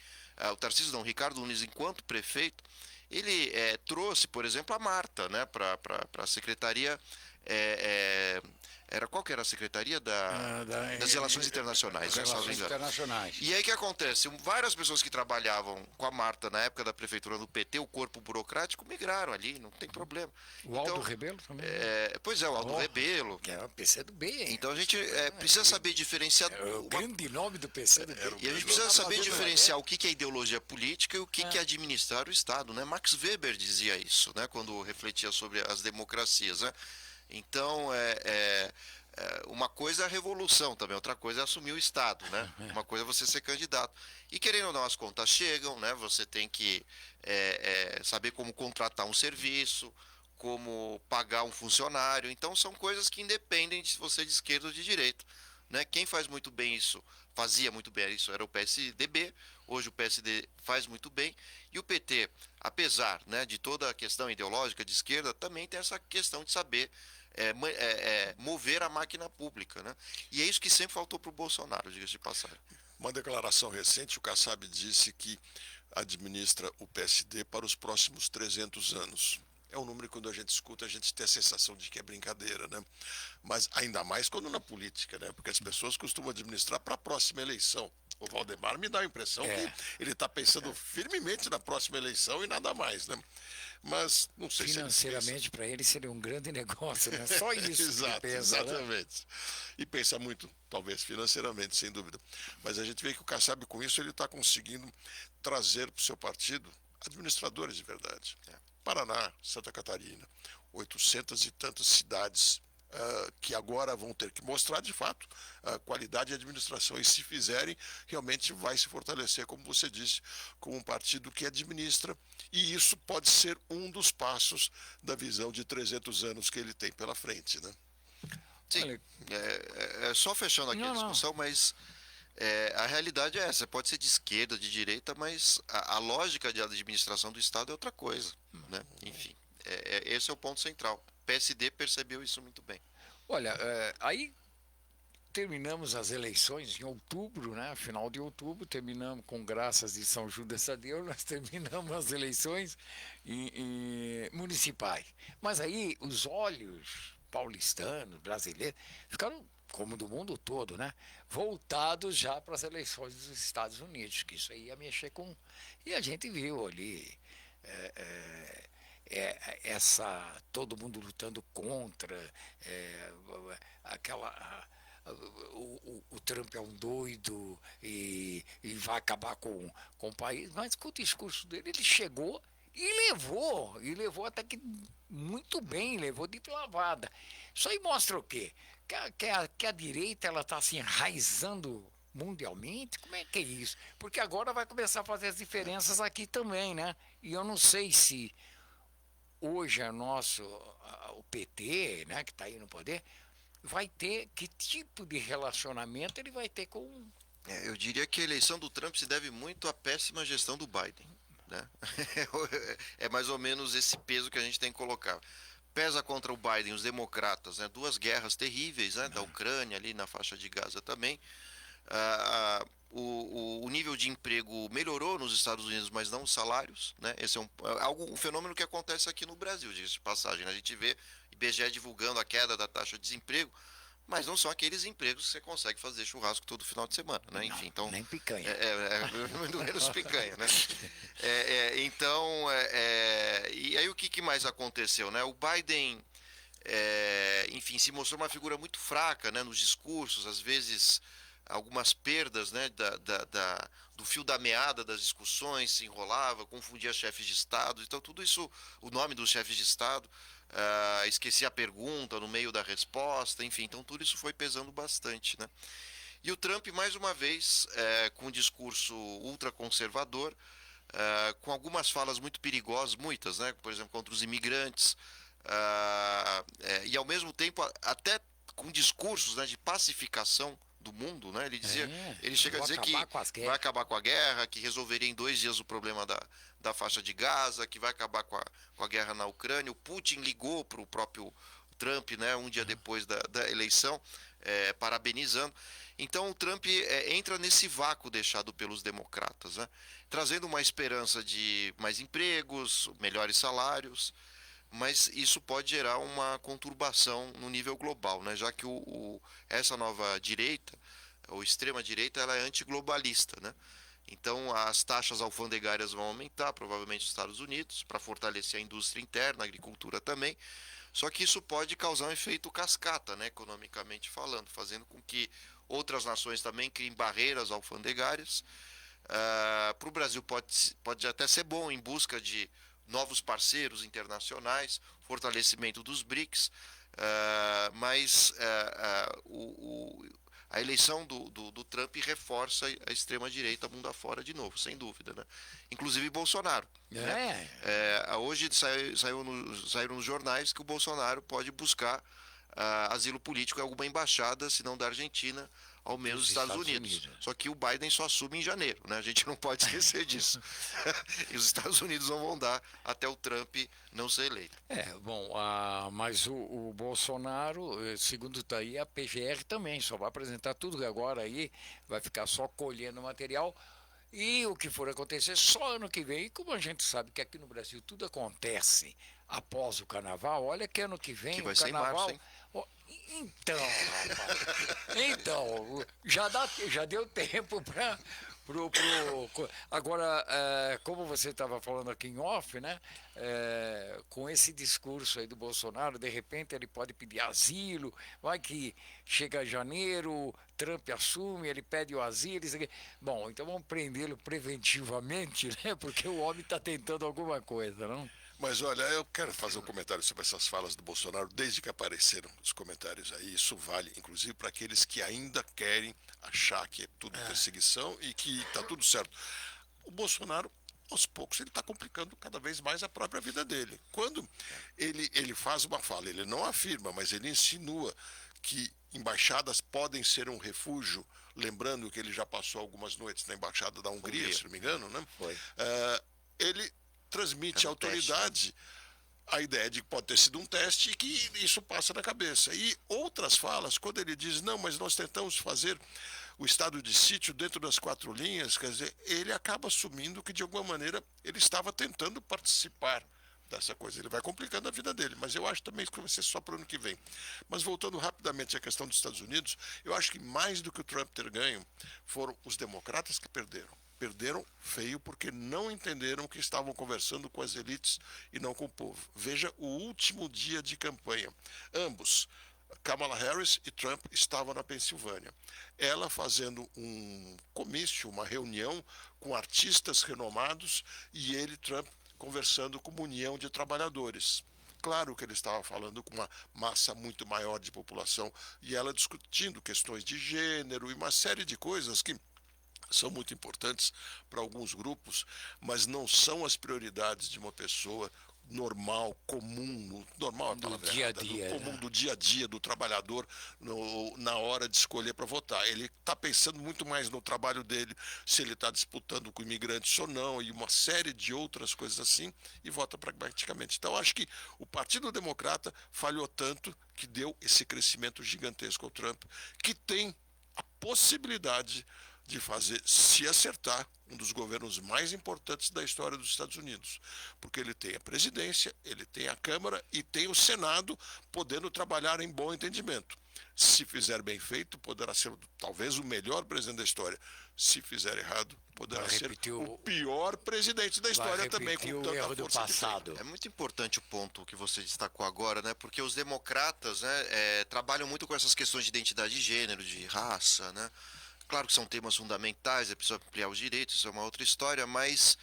o Ricardo Nunes, enquanto prefeito, ele trouxe, por exemplo, a Marta, né, para a secretaria. Qual que era a secretaria das Relações Internacionais? Relações Internacionais. E aí o que acontece? Várias pessoas que trabalhavam com a Marta na época da prefeitura do PT, o corpo burocrático, migraram ali, não tem problema. O Aldo Rebelo também? Pois é, o Aldo Rebelo. Que é o PCdoB. Então a gente precisa saber diferenciar. O grande nome do PCdoB. E a gente precisa saber diferenciar o que é ideologia política e o que é administrar o Estado. Né? Max Weber dizia isso, né, quando refletia sobre as democracias. Né? Então, uma coisa é a revolução também, outra coisa é assumir o Estado, né? Uma coisa é você ser candidato. E querendo ou não, as contas chegam, né? Você tem que saber como contratar um serviço, como pagar um funcionário. Então, são coisas que independem de se você é de esquerda ou de direita. Né? Quem faz muito bem isso, fazia muito bem isso, era o PSDB. Hoje o PSD faz muito bem. E o PT, apesar, né, de toda a questão ideológica de esquerda, também tem essa questão de saber mover a máquina pública. Né? E é isso que sempre faltou para o Bolsonaro, diga-se de passagem. Uma declaração recente, o Kassab disse que administra o PSD para os próximos 300 anos. É um número que quando a gente escuta, a gente tem a sensação de que é brincadeira, né? Mas ainda mais quando na política, né? Porque as pessoas costumam administrar para a próxima eleição. O Valdemar me dá a impressão que ele está pensando firmemente na próxima eleição e nada mais, né? Mas não sei se ele pensa. Financeiramente, para ele, seria um grande negócio, né? Só isso Exato, que ele pensa, né? exatamente. E pensa muito, talvez, financeiramente, sem dúvida. Mas a gente vê que o Kassab, com isso, ele está conseguindo trazer para o seu partido administradores de verdade. Paraná, Santa Catarina, 800 e tantas cidades que agora vão ter que mostrar, de fato, a qualidade de administração. E se fizerem, realmente vai se fortalecer, como você disse, como um partido que administra. E isso pode ser um dos passos da visão de 300 anos que ele tem pela frente, né? Sim, Olha, só fechando aqui a Não, não. discussão, mas a realidade é essa. Pode ser de esquerda, de direita, mas a lógica de administração do Estado é outra coisa, né? Enfim, esse é o ponto central. O PSD percebeu isso muito bem. Olha, aí terminamos as eleições em outubro, né? Final de outubro, terminamos com graças de São Judas Tadeu, nós terminamos as eleições municipais. Mas aí os olhos paulistanos, brasileiros, ficaram, como do mundo todo, né? Voltados já para as eleições dos Estados Unidos, que isso aí ia mexer com... E a gente viu ali todo mundo lutando contra o Trump é um doido e vai acabar com o país, mas com o discurso dele ele chegou e levou até que muito bem, levou de lavada. Isso aí mostra o quê? Que a direita ela está se enraizando mundialmente? Como é que é isso? Porque agora vai começar a fazer as diferenças aqui também, né? E eu não sei se hoje o PT, né, que está aí no poder, vai ter, que tipo de relacionamento ele vai ter com... Eu diria que a eleição do Trump se deve muito à péssima gestão do Biden, né? É mais ou menos esse peso que a gente tem que colocar. Pesa contra o Biden os democratas, né? 2 guerras terríveis, né? Da Ucrânia, ali na faixa de Gaza também. O nível de emprego melhorou nos Estados Unidos, mas não os salários, né? Esse é um fenômeno que acontece aqui no Brasil, diga-se de passagem, né? A gente vê IBGE divulgando a queda da taxa de desemprego, mas não são aqueles empregos que você consegue fazer churrasco todo final de semana, né? Enfim, então nem picanha. Muito menos picanha, né? E aí o que mais aconteceu, né? O Biden, enfim, se mostrou uma figura muito fraca, né? Nos discursos, às vezes algumas perdas, né? Do fio da meada das discussões, se enrolava, confundia chefes de Estado, então tudo isso, o nome dos chefes de Estado, esquecia a pergunta no meio da resposta, enfim, então tudo isso foi pesando bastante, né? E o Trump, mais uma vez, com um discurso ultraconservador, com algumas falas muito perigosas, muitas, né? Por exemplo, contra os imigrantes, e ao mesmo tempo até com discursos, né, de pacificação do mundo, né? Ele chega a dizer que vai acabar com a guerra, que resolveria em 2 dias o problema da faixa de Gaza, que vai acabar com a guerra na Ucrânia. O Putin ligou para o próprio Trump, né, um dia depois da eleição, parabenizando. Então o Trump entra nesse vácuo deixado pelos democratas, né, trazendo uma esperança de mais empregos, melhores salários, mas isso pode gerar uma conturbação no nível global, né, já que essa nova direita, ou extrema direita, ela é antiglobalista, né? Então as taxas alfandegárias vão aumentar, provavelmente nos Estados Unidos, para fortalecer a indústria interna, a agricultura também. Só que isso pode causar um efeito cascata, né, economicamente falando, fazendo com que outras nações também criem barreiras alfandegárias. Para o Brasil pode até ser bom em busca de novos parceiros internacionais, fortalecimento dos BRICS, mas a eleição do Trump reforça a extrema-direita mundo afora de novo, sem dúvida, né? Inclusive Bolsonaro. Né? Hoje saíram nos jornais que o Bolsonaro pode buscar asilo político em alguma embaixada, se não da Argentina, ao menos dos Estados Unidos. Só que o Biden só assume em janeiro, né? A gente não pode esquecer disso. E os Estados Unidos não vão dar até o Trump não ser eleito. Mas o Bolsonaro, segundo está aí, a PGR também só vai apresentar tudo agora aí, vai ficar só colhendo material. E o que for acontecer só ano que vem, como a gente sabe que aqui no Brasil tudo acontece após o carnaval, olha que ano que vem que vai o carnaval. ser em março, hein? Então, rapaz, já deu tempo para Agora, como você estava falando aqui em off, né? Com esse discurso aí do Bolsonaro, de repente ele pode pedir asilo, vai que chega janeiro, Trump assume, ele pede o asilo, isso aqui. Bom, então vamos prendê-lo preventivamente, né? Porque o homem está tentando alguma coisa, não? Mas olha, eu quero fazer um comentário sobre essas falas do Bolsonaro, desde que apareceram os comentários aí. Isso vale, inclusive, para aqueles que ainda querem achar que é tudo perseguição e que está tudo certo. O Bolsonaro, aos poucos, ele está complicando cada vez mais a própria vida dele. Quando ele faz uma fala, ele não afirma, mas ele insinua que embaixadas podem ser um refúgio, lembrando que ele já passou algumas noites na embaixada da Hungria, se não me engano, né? Foi. Ele transmite à autoridade a ideia de que pode ter sido um teste e que isso passa na cabeça. E outras falas, quando ele diz, não, mas nós tentamos fazer o estado de sítio dentro das 4 linhas, quer dizer, ele acaba assumindo que de alguma maneira ele estava tentando participar dessa coisa. Ele vai complicando a vida dele, mas eu acho também que vai ser só para o ano que vem. Mas voltando rapidamente à questão dos Estados Unidos, eu acho que mais do que o Trump ter ganho, foram os democratas que perderam. Perderam feio porque não entenderam que estavam conversando com as elites e não com o povo. Veja o último dia de campanha. Ambos, Kamala Harris e Trump, estavam na Pensilvânia. Ela fazendo um comício, uma reunião com artistas renomados e ele, Trump, conversando com uma união de trabalhadores. Claro que ele estava falando com uma massa muito maior de população e ela discutindo questões de gênero e uma série de coisas que são muito importantes para alguns grupos, mas não são as prioridades de uma pessoa normal, comum, normal é a palavra errada, comum, do dia a dia, do trabalhador, na hora de escolher para votar. Ele está pensando muito mais no trabalho dele, se ele está disputando com imigrantes ou não, e uma série de outras coisas assim, e vota pragmaticamente. Então, acho que o Partido Democrata falhou tanto que deu esse crescimento gigantesco ao Trump, que tem a possibilidade de fazer, se acertar, um dos governos mais importantes da história dos Estados Unidos. Porque ele tem a presidência, ele tem a Câmara e tem o Senado podendo trabalhar em bom entendimento. Se fizer bem feito, poderá ser talvez o melhor presidente da história. Se fizer errado, poderá ser o pior presidente da história também, com tanta erro do passado. É muito importante o ponto que você destacou agora, né? Porque os democratas, né, trabalham muito com essas questões de identidade de gênero, de raça, né? Claro que são temas fundamentais, é preciso ampliar os direitos, isso é uma outra história, mas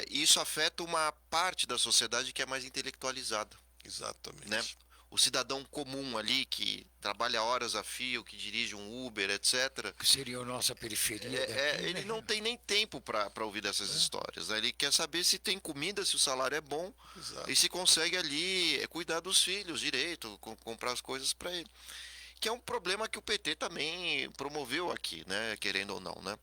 isso afeta uma parte da sociedade que é mais intelectualizada. Exatamente. Né? O cidadão comum ali, que trabalha horas a fio, que dirige um Uber, etc. Que seria a nossa periferia. Ele não tem nem tempo para ouvir dessas histórias. Né? Ele quer saber se tem comida, se o salário é bom. Exato. E se consegue ali cuidar dos filhos direito, comprar as coisas para ele. Que é um problema que o PT também promoveu aqui, né? Querendo ou não, né?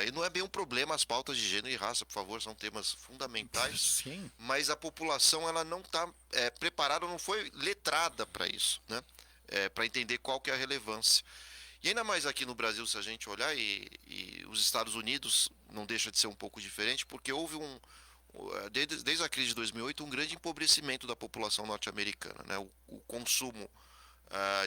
E não é bem um problema as pautas de gênero e raça, por favor, são temas fundamentais. Sim. Mas a população ela não está preparada, não foi letrada para isso, né? Para entender qual que é a relevância. E ainda mais aqui no Brasil, se a gente olhar, e os Estados Unidos não deixa de ser um pouco diferente, porque houve desde a crise de 2008, um grande empobrecimento da população norte-americana, né? O consumo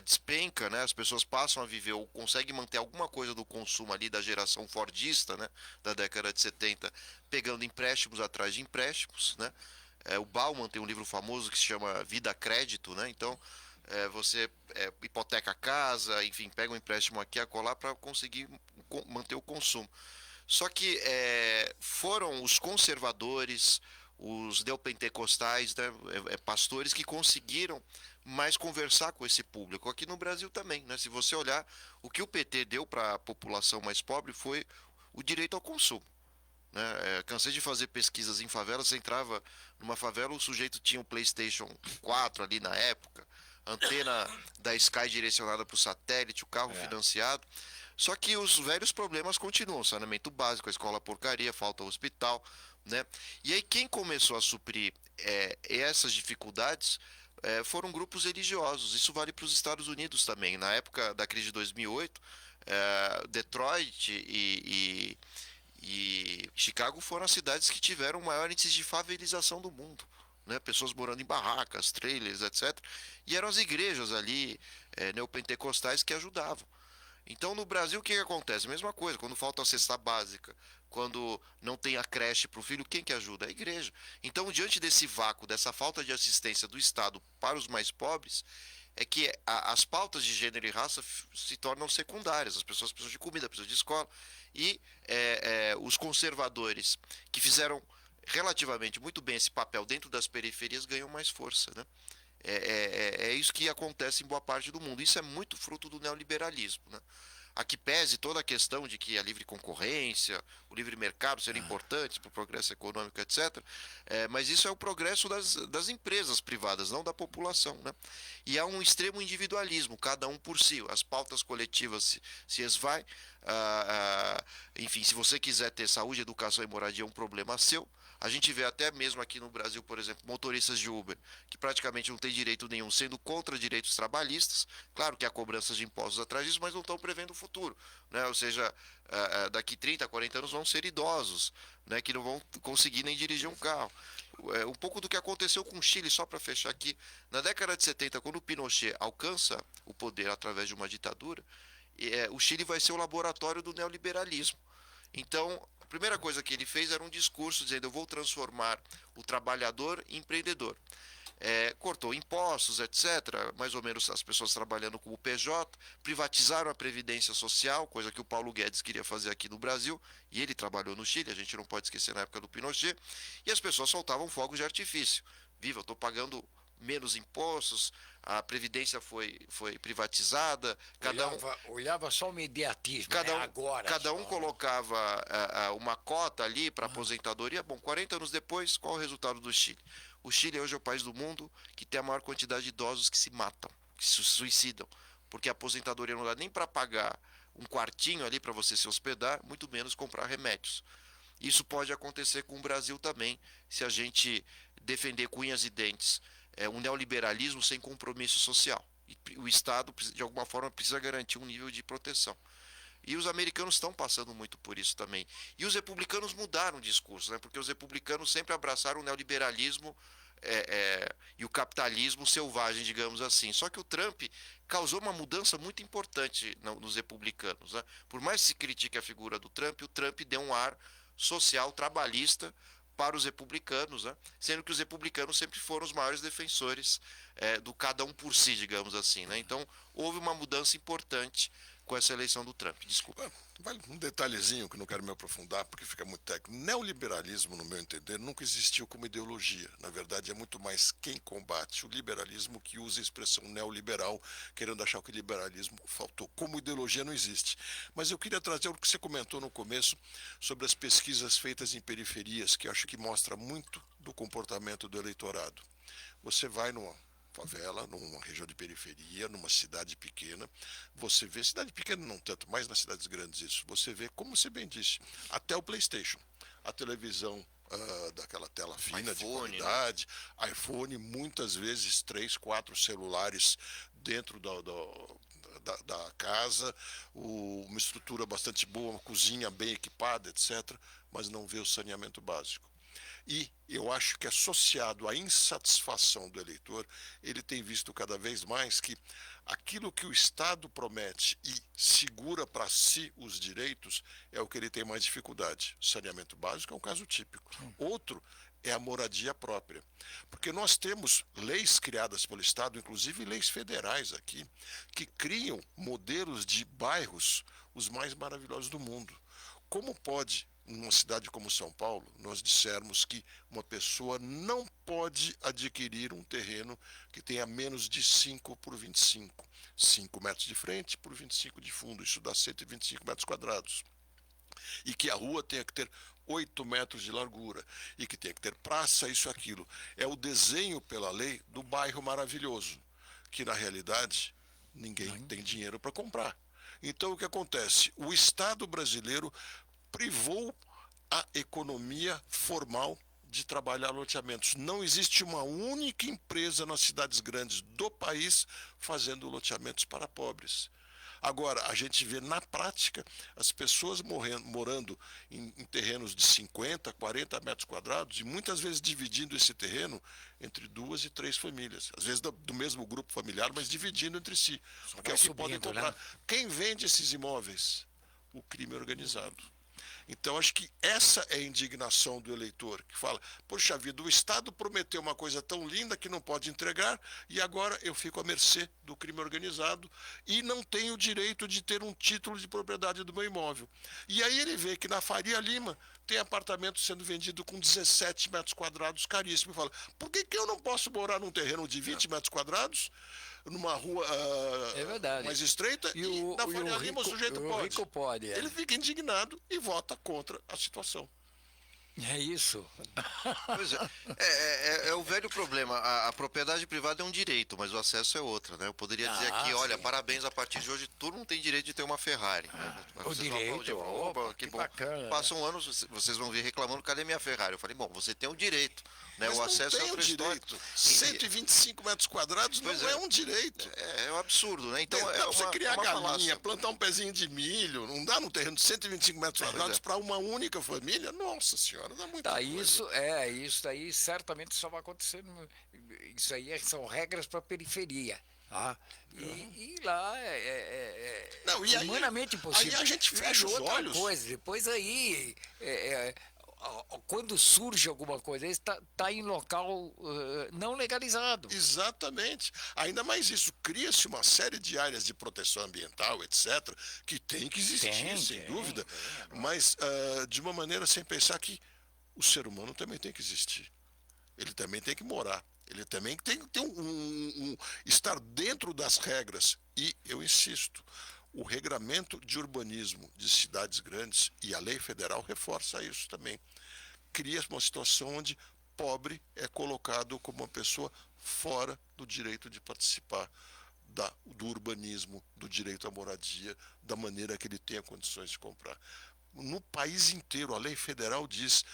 despenca, né? As pessoas passam a viver ou conseguem manter alguma coisa do consumo ali da geração fordista, né? Da década de 70, pegando empréstimos atrás de empréstimos, né? O Bauman tem um livro famoso que se chama Vida Crédito, né? Então, você hipoteca a casa, enfim, pega um empréstimo aqui a colar para conseguir manter o consumo. Só que foram os conservadores, os neopentecostais, né? Pastores que conseguiram mais conversar com esse público. Aqui no Brasil também, né? Se você olhar, o que o PT deu para a população mais pobre foi o direito ao consumo. Né? Cansei de fazer pesquisas em favelas, você entrava numa favela, o sujeito tinha um PlayStation 4 ali na época, antena da Sky direcionada para o satélite, o carro financiado. Só que os velhos problemas continuam, saneamento básico, a escola porcaria, falta hospital, né? E aí quem começou a suprir essas dificuldades foram grupos religiosos. Isso vale para os Estados Unidos também. Na época da crise de 2008, Detroit e Chicago foram as cidades que tiveram o maior índice de favelização do mundo. Né? Pessoas morando em barracas, trailers, etc. E eram as igrejas ali, neopentecostais, que ajudavam. Então, no Brasil, o que acontece? Mesma coisa, quando falta a cesta básica, quando não tem a creche para o filho, quem que ajuda? A igreja. Então, diante desse vácuo, dessa falta de assistência do Estado para os mais pobres, é que as pautas de gênero e raça se tornam secundárias. As pessoas precisam de comida, precisam de escola. E os conservadores, que fizeram relativamente muito bem esse papel dentro das periferias, ganham mais força, né? É isso que acontece em boa parte do mundo. Isso é muito fruto do neoliberalismo, né? A que pese toda a questão de que a livre concorrência, o livre mercado serem importantes para o progresso econômico, etc. Mas isso é o progresso das empresas privadas, não da população, né? E há um extremo individualismo, cada um por si. As pautas coletivas se esvaem. Enfim, se você quiser ter saúde, educação e moradia, é um problema seu. A gente vê até mesmo aqui no Brasil, por exemplo, motoristas de Uber, que praticamente não têm direito nenhum, sendo contra direitos trabalhistas. Claro que há cobranças de impostos atrás disso, mas não estão prevendo o futuro, né? Ou seja, daqui 30, 40 anos vão ser idosos, né, que não vão conseguir nem dirigir um carro. Um pouco do que aconteceu com o Chile, só para fechar aqui. Na década de 70, quando o Pinochet alcança o poder através de uma ditadura, o Chile vai ser o laboratório do neoliberalismo. Então, a primeira coisa que ele fez era um discurso dizendo: eu vou transformar o trabalhador em empreendedor. Cortou impostos, etc., mais ou menos as pessoas trabalhando como PJ, privatizaram a Previdência Social, coisa que o Paulo Guedes queria fazer aqui no Brasil, e ele trabalhou no Chile, a gente não pode esquecer, na época do Pinochet, e as pessoas soltavam fogos de artifício. Viva, eu estou pagando menos impostos, a Previdência foi privatizada, olhava só o mediatismo, agora. Cada um colocava uma cota ali para aposentadoria. Bom, 40 anos depois, qual o resultado do Chile? O Chile hoje é o país do mundo que tem a maior quantidade de idosos que se matam, que se suicidam, porque a aposentadoria não dá nem para pagar um quartinho ali para você se hospedar, muito menos comprar remédios. Isso pode acontecer com o Brasil também, se a gente defender com unhas e dentes um neoliberalismo sem compromisso social. E o Estado, de alguma forma, precisa garantir um nível de proteção. E os americanos estão passando muito por isso também. E os republicanos mudaram o discurso, né? Porque os republicanos sempre abraçaram o neoliberalismo e o capitalismo selvagem, digamos assim. Só que o Trump causou uma mudança muito importante nos republicanos, né? Por mais que se critique a figura do Trump, o Trump deu um ar social, trabalhista para os republicanos, né? Sendo que os republicanos sempre foram os maiores defensores do cada um por si, digamos assim, né? Então, houve uma mudança importante com essa eleição do Trump. Desculpa. Vale um detalhezinho que não quero me aprofundar, porque fica muito técnico. Neoliberalismo, no meu entender, nunca existiu como ideologia. Na verdade, é muito mais quem combate o liberalismo que usa a expressão neoliberal, querendo achar que o liberalismo faltou. Como ideologia não existe. Mas eu queria trazer o que você comentou no começo sobre as pesquisas feitas em periferias, que acho que mostra muito do comportamento do eleitorado. Você vai numa favela, numa região de periferia, numa cidade pequena, você vê, cidade pequena não tanto, mas nas cidades grandes isso, você vê, como você bem disse, até o PlayStation, a televisão daquela tela fina, iPhone, de qualidade, né? iPhone, muitas vezes 3, 4 celulares dentro da casa, uma estrutura bastante boa, uma cozinha bem equipada, etc., mas não vê o saneamento básico. E eu acho que, associado à insatisfação do eleitor, ele tem visto cada vez mais que aquilo que o Estado promete e segura para si os direitos é o que ele tem mais dificuldade. O saneamento básico é um caso típico. Outro é a moradia própria. Porque nós temos leis criadas pelo Estado, inclusive leis federais aqui, que criam modelos de bairros os mais maravilhosos do mundo. Como pode, numa cidade como São Paulo, nós dissermos que uma pessoa não pode adquirir um terreno que tenha menos de 5 por 25, 5 metros de frente por 25 de fundo, isso dá 125 metros quadrados. E que a rua tenha que ter 8 metros de largura, e que tenha que ter praça, isso, aquilo. É o desenho pela lei do bairro maravilhoso, que na realidade ninguém tem dinheiro para comprar. Então o que acontece? O Estado brasileiro privou a economia formal de trabalhar loteamentos. Não existe uma única empresa nas cidades grandes do país fazendo loteamentos para pobres. Agora, a gente vê na prática as pessoas morando em terrenos de 50, 40 metros quadrados e muitas vezes dividindo esse terreno entre 2 e 3 famílias. Às vezes do mesmo grupo familiar, mas dividindo entre si. Porque é o que podem comprar. Né? Quem vende esses imóveis? O crime organizado. Então, acho que essa é a indignação do eleitor, que fala, poxa vida, o Estado prometeu uma coisa tão linda que não pode entregar, e agora eu fico à mercê do crime organizado e não tenho o direito de ter um título de propriedade do meu imóvel. E aí ele vê que na Faria Lima tem apartamento sendo vendido com 17 metros quadrados, caríssimo, e fala, por que eu não posso morar num terreno de 20 metros quadrados, numa rua mais estreita, e na Faria Lima o sujeito pode. Ele fica indignado e vota contra a situação. É isso. Pois é o velho problema. A propriedade privada é um direito, mas o acesso é outra, né? Eu poderia dizer aqui, olha, parabéns, a partir de hoje todo mundo tem direito de ter uma Ferrari. Né? O direito, que bom. Bacana. Passam anos, vocês vão vir reclamando, cadê minha Ferrari? Eu falei, bom, você tem o direito. Né? Mas o acesso não tem é outra direito. 125 metros quadrados não é um direito. É um absurdo, né? Então, dá pra você criar galinha, plantar um pezinho de milho, não dá no terreno de 125 metros quadrados para uma única família? Nossa senhora, dá muita coisa. Isso aí certamente só vai acontecer. Isso aí são regras para periferia. Tá? E lá não, e humanamente impossível. Aí a gente fecha os olhos. Coisa, depois aí, quando surge alguma coisa, está em local não legalizado. Exatamente. Ainda mais isso, cria-se uma série de áreas de proteção ambiental, etc., que tem que existir, sem dúvida, mas de uma maneira sem pensar que o ser humano também tem que existir. Ele também tem que morar. Ele também tem que ter estar dentro das regras. E, eu insisto, o regramento de urbanismo de cidades grandes e a lei federal reforça isso também. Cria uma situação onde pobre é colocado como uma pessoa fora do direito de participar do urbanismo, do direito à moradia, da maneira que ele tenha condições de comprar. No país inteiro, a lei federal diz,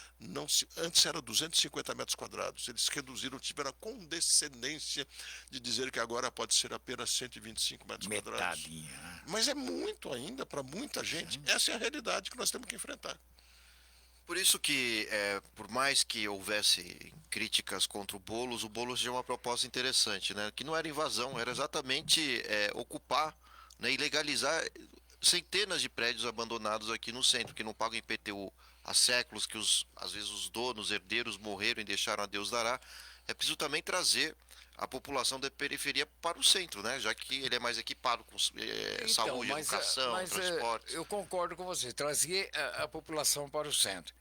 antes era 250 metros quadrados, eles reduziram, tiveram a condescendência de dizer que agora pode ser apenas 125 metros quadrados. Mas é muito ainda para muita gente. Essa é a realidade que nós temos que enfrentar. Por isso que, por mais que houvesse críticas contra o Boulos tinha uma proposta interessante, né? Que não era invasão, era exatamente ocupar, né, e legalizar centenas de prédios abandonados aqui no centro, que não pagam IPTU há séculos, que às vezes os donos, herdeiros morreram e deixaram a Deus dará. É preciso também trazer a população da periferia para o centro, né? Já que ele é mais equipado com saúde, educação, transporte. Eu concordo com você, trazer a população para o centro.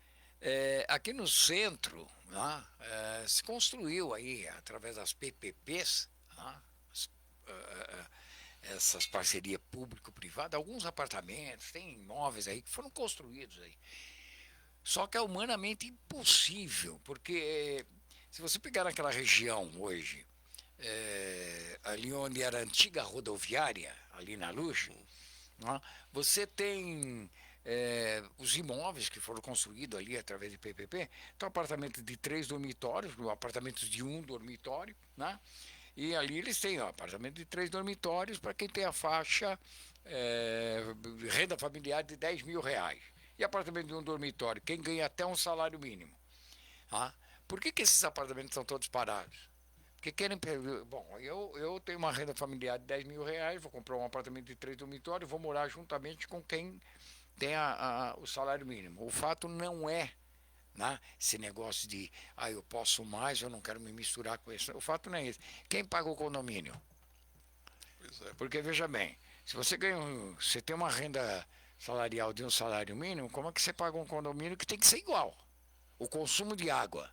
Aqui no centro, né, se construiu aí, através das PPPs, né, essas parcerias público-privadas, alguns apartamentos, tem imóveis aí que foram construídos aí. Só que é humanamente impossível, porque se você pegar naquela região hoje, ali onde era a antiga rodoviária, ali na Luz, né, você tem os imóveis que foram construídos ali através de PPP, então apartamentos de 3 dormitórios, apartamentos de 1 dormitório, né? E ali eles têm apartamento de 3 dormitórios para quem tem a faixa renda familiar de R$10 mil. E apartamento de 1 dormitório, quem ganha até um salário mínimo. Por que esses apartamentos estão todos parados? Porque querem... Bom, eu tenho uma renda familiar de R$10 mil, vou comprar um apartamento de 3 dormitórios, vou morar juntamente com quem tem o salário mínimo. O fato não é, né, esse negócio de eu posso mais, eu não quero me misturar com isso. O fato não é esse. Quem paga o condomínio? Pois é. Porque, veja bem, se você você tem uma renda salarial de um salário mínimo, como é que você paga um condomínio que tem que ser igual? O consumo de água,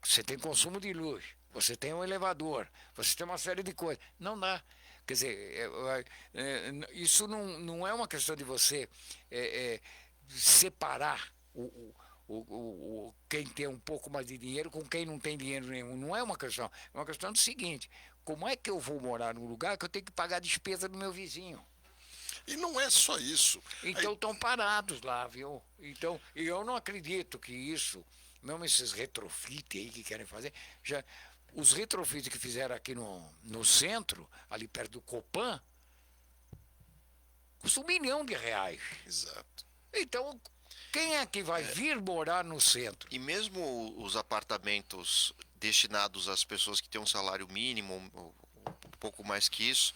você tem consumo de luz, você tem um elevador, você tem uma série de coisas. Não dá. Quer dizer, isso não é uma questão de você separar quem tem um pouco mais de dinheiro com quem não tem dinheiro nenhum. Não é uma questão. É uma questão do seguinte: como é que eu vou morar num lugar que eu tenho que pagar a despesa do meu vizinho? E não é só isso. Então estão parados lá, viu? Então, eu não acredito que isso, mesmo esses retrofit aí que querem fazer, os retrofits que fizeram aqui no centro, ali perto do Copan, custa R$ 1.000.000. Exato. Então, quem é que vai vir morar no centro? E mesmo os apartamentos destinados às pessoas que têm um salário mínimo, um pouco mais que isso,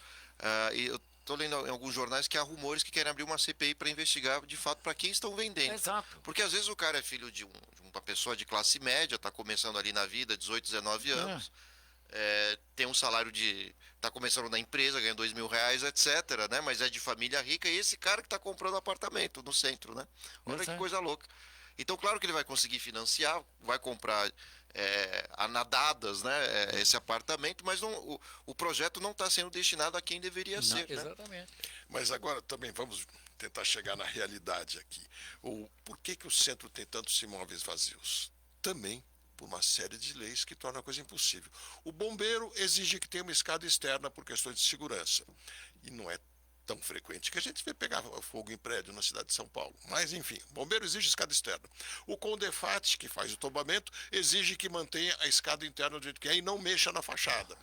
e eu estou lendo em alguns jornais que há rumores que querem abrir uma CPI para investigar, de fato, para quem estão vendendo. Exato. Porque às vezes o cara é filho de uma pessoa de classe média, está começando ali na vida, 18, 19 anos, tem um salário está começando na empresa, ganha R$ 2.000, etc., né? Mas é de família rica, e esse cara que está comprando apartamento no centro, né? Olha que coisa louca. Então, claro que ele vai conseguir financiar, vai comprar a nadadas, né, esse apartamento, mas o projeto não está sendo destinado a quem deveria ser. Exatamente. Né? Mas agora também vamos tentar chegar na realidade aqui. Por que o centro tem tantos imóveis vazios? Também por uma série de leis que tornam a coisa impossível. O bombeiro exige que tenha uma escada externa por questões de segurança. E não é tão frequente que a gente vê pegar fogo em prédio na cidade de São Paulo. Mas, enfim, o bombeiro exige escada externa. O Condefat, que faz o tombamento, exige que mantenha a escada interna do jeito que é e não mexa na fachada.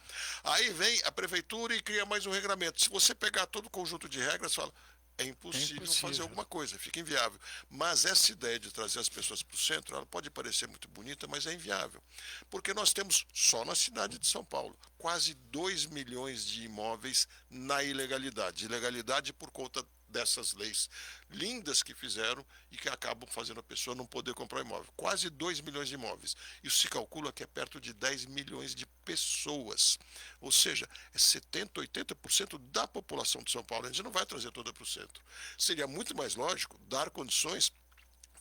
Aí vem a prefeitura e cria mais um regramento. Se você pegar todo o conjunto de regras, fala... É impossível fazer alguma coisa, fica inviável. Mas essa ideia de trazer as pessoas para o centro, ela pode parecer muito bonita, mas é inviável. Porque nós temos, só na cidade de São Paulo, quase 2 milhões de imóveis na ilegalidade. Ilegalidade por conta dessas leis lindas que fizeram e que acabam fazendo a pessoa não poder comprar imóvel. Quase 2 milhões de imóveis. Isso se calcula que é perto de 10 milhões de pessoas. Ou seja, é 70%, 80% da população de São Paulo. A gente não vai trazer toda para o centro. Seria muito mais lógico dar condições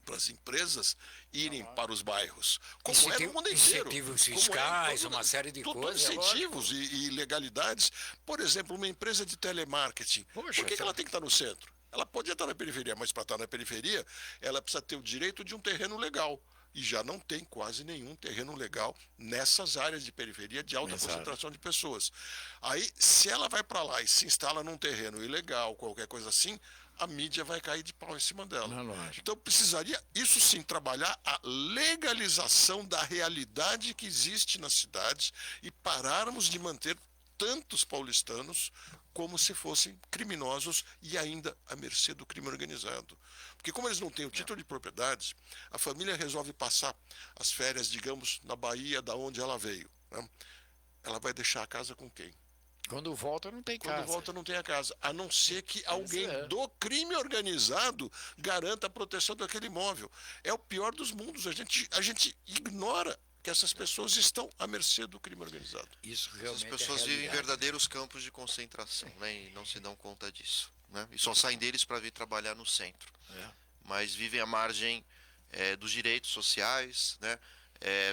para as empresas irem para os bairros. Como é no mundo inteiro. Incentivos fiscais, uma série de coisas. Incentivos e legalidades. Por exemplo, uma empresa de telemarketing. Por que ela tem que estar no centro? Ela podia estar na periferia, mas para estar na periferia, ela precisa ter o direito de um terreno legal. E já não tem quase nenhum terreno legal nessas áreas de periferia de alta concentração de pessoas. Aí, se ela vai para lá e se instala num terreno ilegal, qualquer coisa assim, a mídia vai cair de pau em cima dela. Então precisaria, isso sim, trabalhar a legalização da realidade que existe na cidade e pararmos de manter tantos paulistanos como se fossem criminosos e ainda à mercê do crime organizado. Porque como eles não têm o título de propriedade, a família resolve passar as férias, digamos, na Bahia, da onde ela veio. Né? Ela vai deixar a casa com quem? Quando volta não tem casa. Quando volta não tem a casa, a não ser que alguém do crime organizado garanta a proteção daquele imóvel. É o pior dos mundos, a gente ignora que essas pessoas estão à mercê do crime organizado. Isso realmente As pessoas vivem em verdadeiros campos de concentração, né, e não se dão conta disso. Né? E só saem deles para vir trabalhar no centro. Mas vivem à margem dos direitos sociais, né,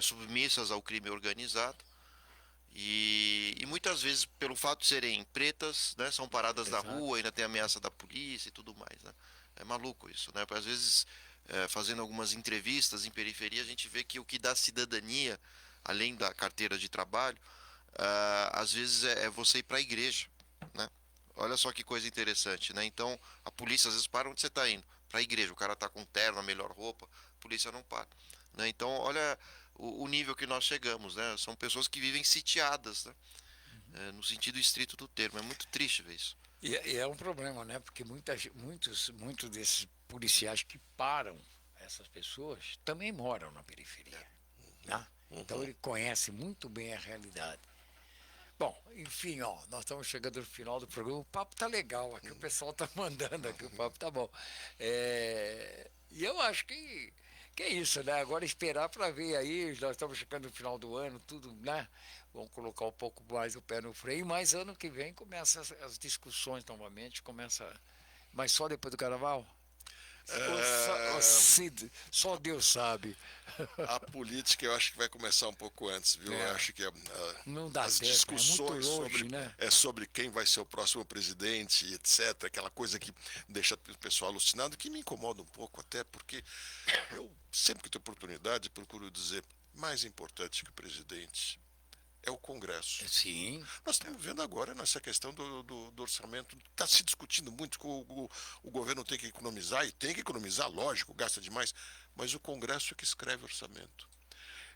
submissas ao crime organizado. E muitas vezes, pelo fato de serem pretas, né, são paradas na rua, ainda tem ameaça da polícia e tudo mais. Né? É maluco isso. Né? Às vezes, fazendo algumas entrevistas em periferia, a gente vê que o que dá cidadania, além da carteira de trabalho, às vezes é você ir para a igreja. Né? Olha só que coisa interessante. Né? Então, a polícia às vezes para onde você está indo? Para a igreja. O cara está com terno, a melhor roupa, a polícia não para. Né? Então, olha o nível que nós chegamos, né? São pessoas que vivem sitiadas, né? No sentido estrito do termo. É muito triste ver isso. E é um problema, né? Porque muitos desses policiais que param essas pessoas também moram na periferia. Né? Então ele conhece muito bem a realidade. Bom, enfim, nós estamos chegando no final do programa. O papo tá legal aqui, o pessoal tá mandando aqui, o papo tá bom. E eu acho que é isso, né? Agora esperar para ver aí, nós estamos chegando no final do ano, tudo, né? Vamos colocar um pouco mais o pé no freio, mas ano que vem começa as discussões novamente, mas só depois do carnaval? Só Deus sabe. A política eu acho que vai começar um pouco antes, viu? Eu acho que não dá as tempo, discussões longe, né? sobre quem vai ser o próximo presidente, etc. Aquela coisa que deixa o pessoal alucinado, que me incomoda um pouco até, porque eu sempre que tenho oportunidade procuro dizer, mais importante que o presidente é o Congresso. Sim. Nós estamos vendo agora nessa questão do orçamento. Está se discutindo muito que o governo tem que economizar, e tem que economizar, lógico, gasta demais, mas o Congresso é que escreve orçamento.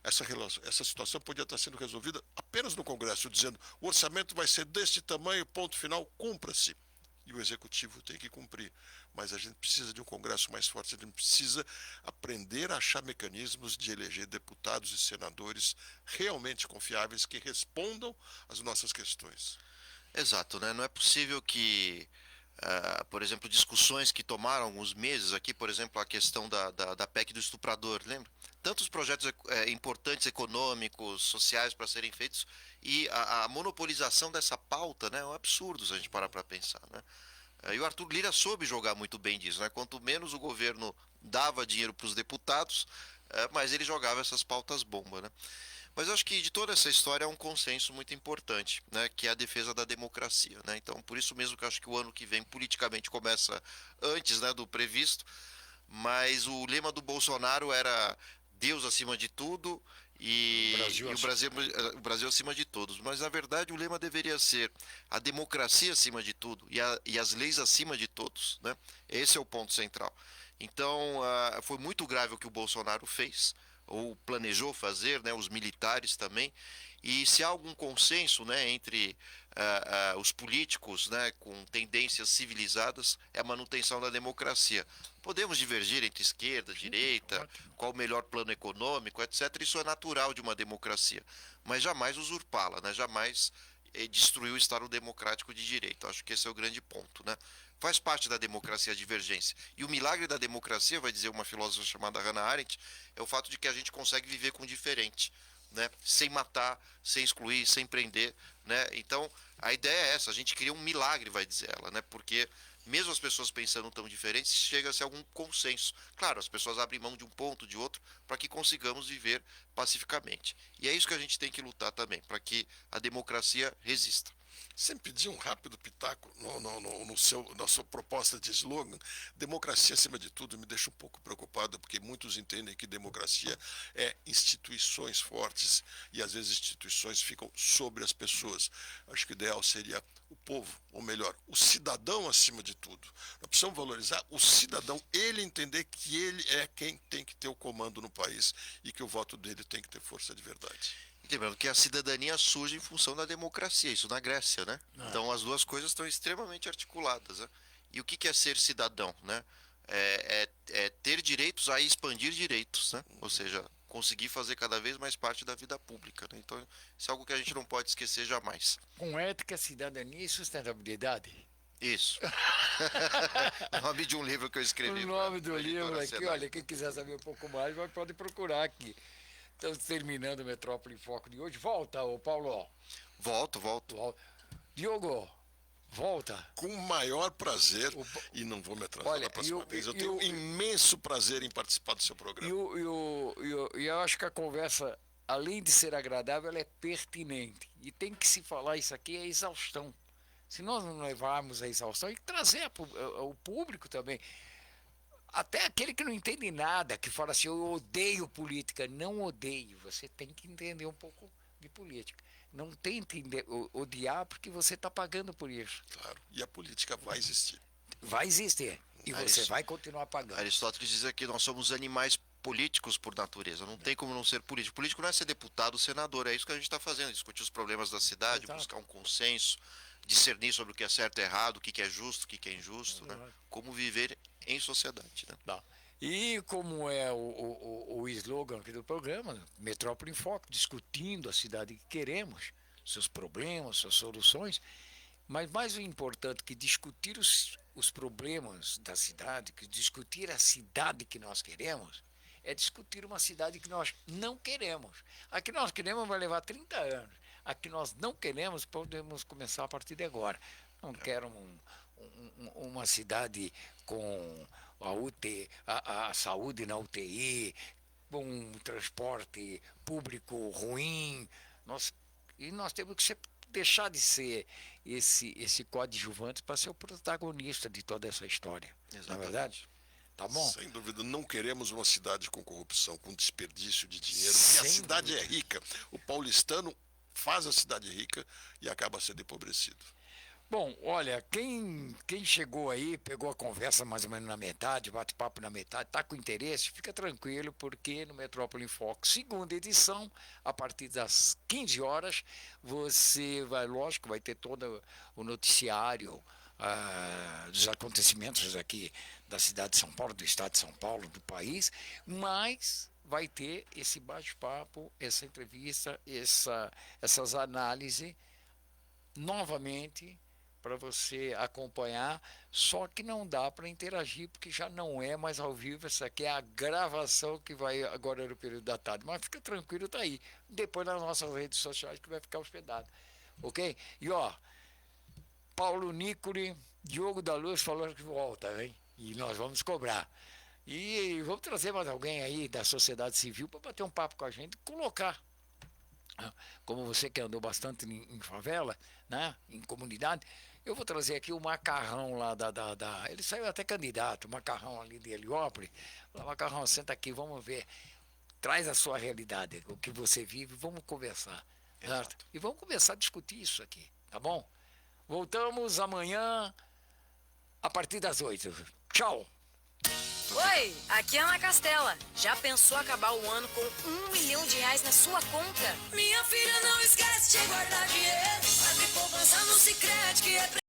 Essa situação podia estar sendo resolvida apenas no Congresso, dizendo o orçamento vai ser deste tamanho, ponto final, cumpra-se. e o executivo tem que cumprir. Mas a gente precisa de um Congresso mais forte, a gente precisa aprender a achar mecanismos de eleger deputados e senadores realmente confiáveis que respondam às nossas questões. Exato, né? Não é possível que, por exemplo, discussões que tomaram alguns meses aqui, por exemplo, a questão da PEC do estuprador, lembra? Tantos projetos importantes econômicos, sociais para serem feitos, e a monopolização dessa pauta, né, é um absurdo se a gente parar para pensar, né? E o Arthur Lira soube jogar muito bem disso, né? Quanto menos o governo dava dinheiro para os deputados, mais ele jogava essas pautas bomba, né? Mas eu acho que de toda essa história é um consenso muito importante, né, que é a defesa da democracia, né? Então, por isso mesmo que eu acho que o ano que vem politicamente começa antes, né, do previsto, mas o lema do Bolsonaro era Deus acima de tudo e o Brasil acima de todos. Mas na verdade o lema deveria ser a democracia acima de tudo e as leis acima de todos, né? Esse é o ponto central. Então, foi muito grave o que o Bolsonaro fez, ou planejou fazer, né, os militares também, e se há algum consenso, né, entre os políticos, né, com tendências civilizadas, é a manutenção da democracia. Podemos divergir entre esquerda, direita, qual o melhor plano econômico, etc. Isso é natural de uma democracia, mas jamais usurpá-la, né, jamais destruir o Estado democrático de direito. Acho que esse é o grande ponto, né? Faz parte da democracia a divergência. E o milagre da democracia, vai dizer uma filósofa chamada Hannah Arendt, é o fato de que a gente consegue viver com o diferente, né? Sem matar, sem excluir, sem prender, né? Então, a ideia é essa, a gente cria um milagre, vai dizer ela, né? Porque mesmo as pessoas pensando tão diferentes, chega-se a algum consenso. Claro, as pessoas abrem mão de um ponto, de outro, para que consigamos viver pacificamente. E é isso que a gente tem que lutar também, para que a democracia resista. Sempre pedir um rápido pitaco na sua proposta de slogan. Democracia acima de tudo me deixa um pouco preocupado, porque muitos entendem que democracia é instituições fortes e às vezes instituições ficam sobre as pessoas. Acho que o ideal seria o povo, ou melhor, o cidadão acima de tudo. Nós precisamos valorizar o cidadão, ele entender que ele é quem tem que ter o comando no país e que o voto dele tem que ter força de verdade. Lembrando que a cidadania surge em função da democracia, isso na Grécia, né? Então as duas coisas estão extremamente articuladas, né? E o que é ser cidadão, né? É ter direitos a expandir direitos, né? Ou seja, conseguir fazer cada vez mais parte da vida pública, né? Então isso é algo que a gente não pode esquecer jamais. Com ética, cidadania e sustentabilidade. Isso. O nome de um livro que eu escrevi. O nome do livro aqui, olha, quem quiser saber um pouco mais, pode procurar aqui. Estamos terminando o Metrópole em Foco de hoje. Volta, ô Paulo. Volto. Diogo, volta. Com o maior prazer, e não vou me atrasar na próxima vez. Eu tenho um imenso prazer em participar do seu programa. E eu acho que a conversa, além de ser agradável, ela é pertinente. E tem que se falar isso aqui, é exaustão. Se nós não levarmos a exaustão, e trazer ao público também. Até aquele que não entende nada, que fala assim, eu odeio política. Não odeio, você tem que entender um pouco de política. Não tente odiar porque você está pagando por isso. Claro, e a política vai existir. Vai existir, e você vai continuar pagando. Aristóteles dizia que nós somos animais políticos por natureza, não tem como não ser político. Político não é ser deputado, senador, é isso que a gente está fazendo, discutir os problemas da cidade, Exato. Buscar um consenso, discernir sobre o que é certo e errado, o que é justo, o que é injusto, né? Como viver em sociedade, né? Tá. E como é o slogan aqui do programa, Metrópole em Foco, discutindo a cidade que queremos, seus problemas, suas soluções, mas mais importante que discutir os problemas da cidade, que discutir a cidade que nós queremos, é discutir uma cidade que nós não queremos. A que nós queremos vai levar 30 anos. A que nós não queremos, podemos começar a partir de agora. Não quero uma cidade com a saúde na UTI, com um transporte público ruim. Nós temos que deixar de ser esse coadjuvante para ser o protagonista de toda essa história. Exatamente. Não é verdade? Tá bom? Sem dúvida, não queremos uma cidade com corrupção, com desperdício de dinheiro, porque a cidade é rica. O paulistano faz a cidade rica e acaba sendo empobrecido. Bom, olha, quem chegou aí, pegou a conversa mais ou menos na metade, bate-papo na metade, está com interesse, fica tranquilo, porque no Metrópole em Foco, segunda edição, a partir das 15 horas, você vai, lógico, vai ter todo o noticiário dos acontecimentos aqui da cidade de São Paulo, do estado de São Paulo, do país, mas vai ter esse bate-papo, essa entrevista, essas análises novamente para você acompanhar, só que não dá para interagir porque já não é mais ao vivo, essa aqui é a gravação que vai agora no período da tarde, mas fica tranquilo, tá aí, depois nas nossas redes sociais que vai ficar hospedado, ok? E ó, Paulo Nicoli, Diogo da Luz falando que volta, hein? E nós vamos cobrar. E vamos trazer mais alguém aí da sociedade civil para bater um papo com a gente, colocar, como você que andou bastante em favela, né, em comunidade, eu vou trazer aqui o Macarrão lá ele saiu até candidato, o Macarrão ali de Heliópolis. Macarrão, senta aqui, vamos ver, traz a sua realidade, o que você vive, vamos conversar, certo? E vamos começar a discutir isso aqui, tá bom? Voltamos amanhã a partir das 8. Tchau! Oi, aqui é Ana Castela. Já pensou acabar o ano com R$1 milhão na sua conta? Minha filha, não esquece de guardar dinheiro. Abre poupança no Sicredi que é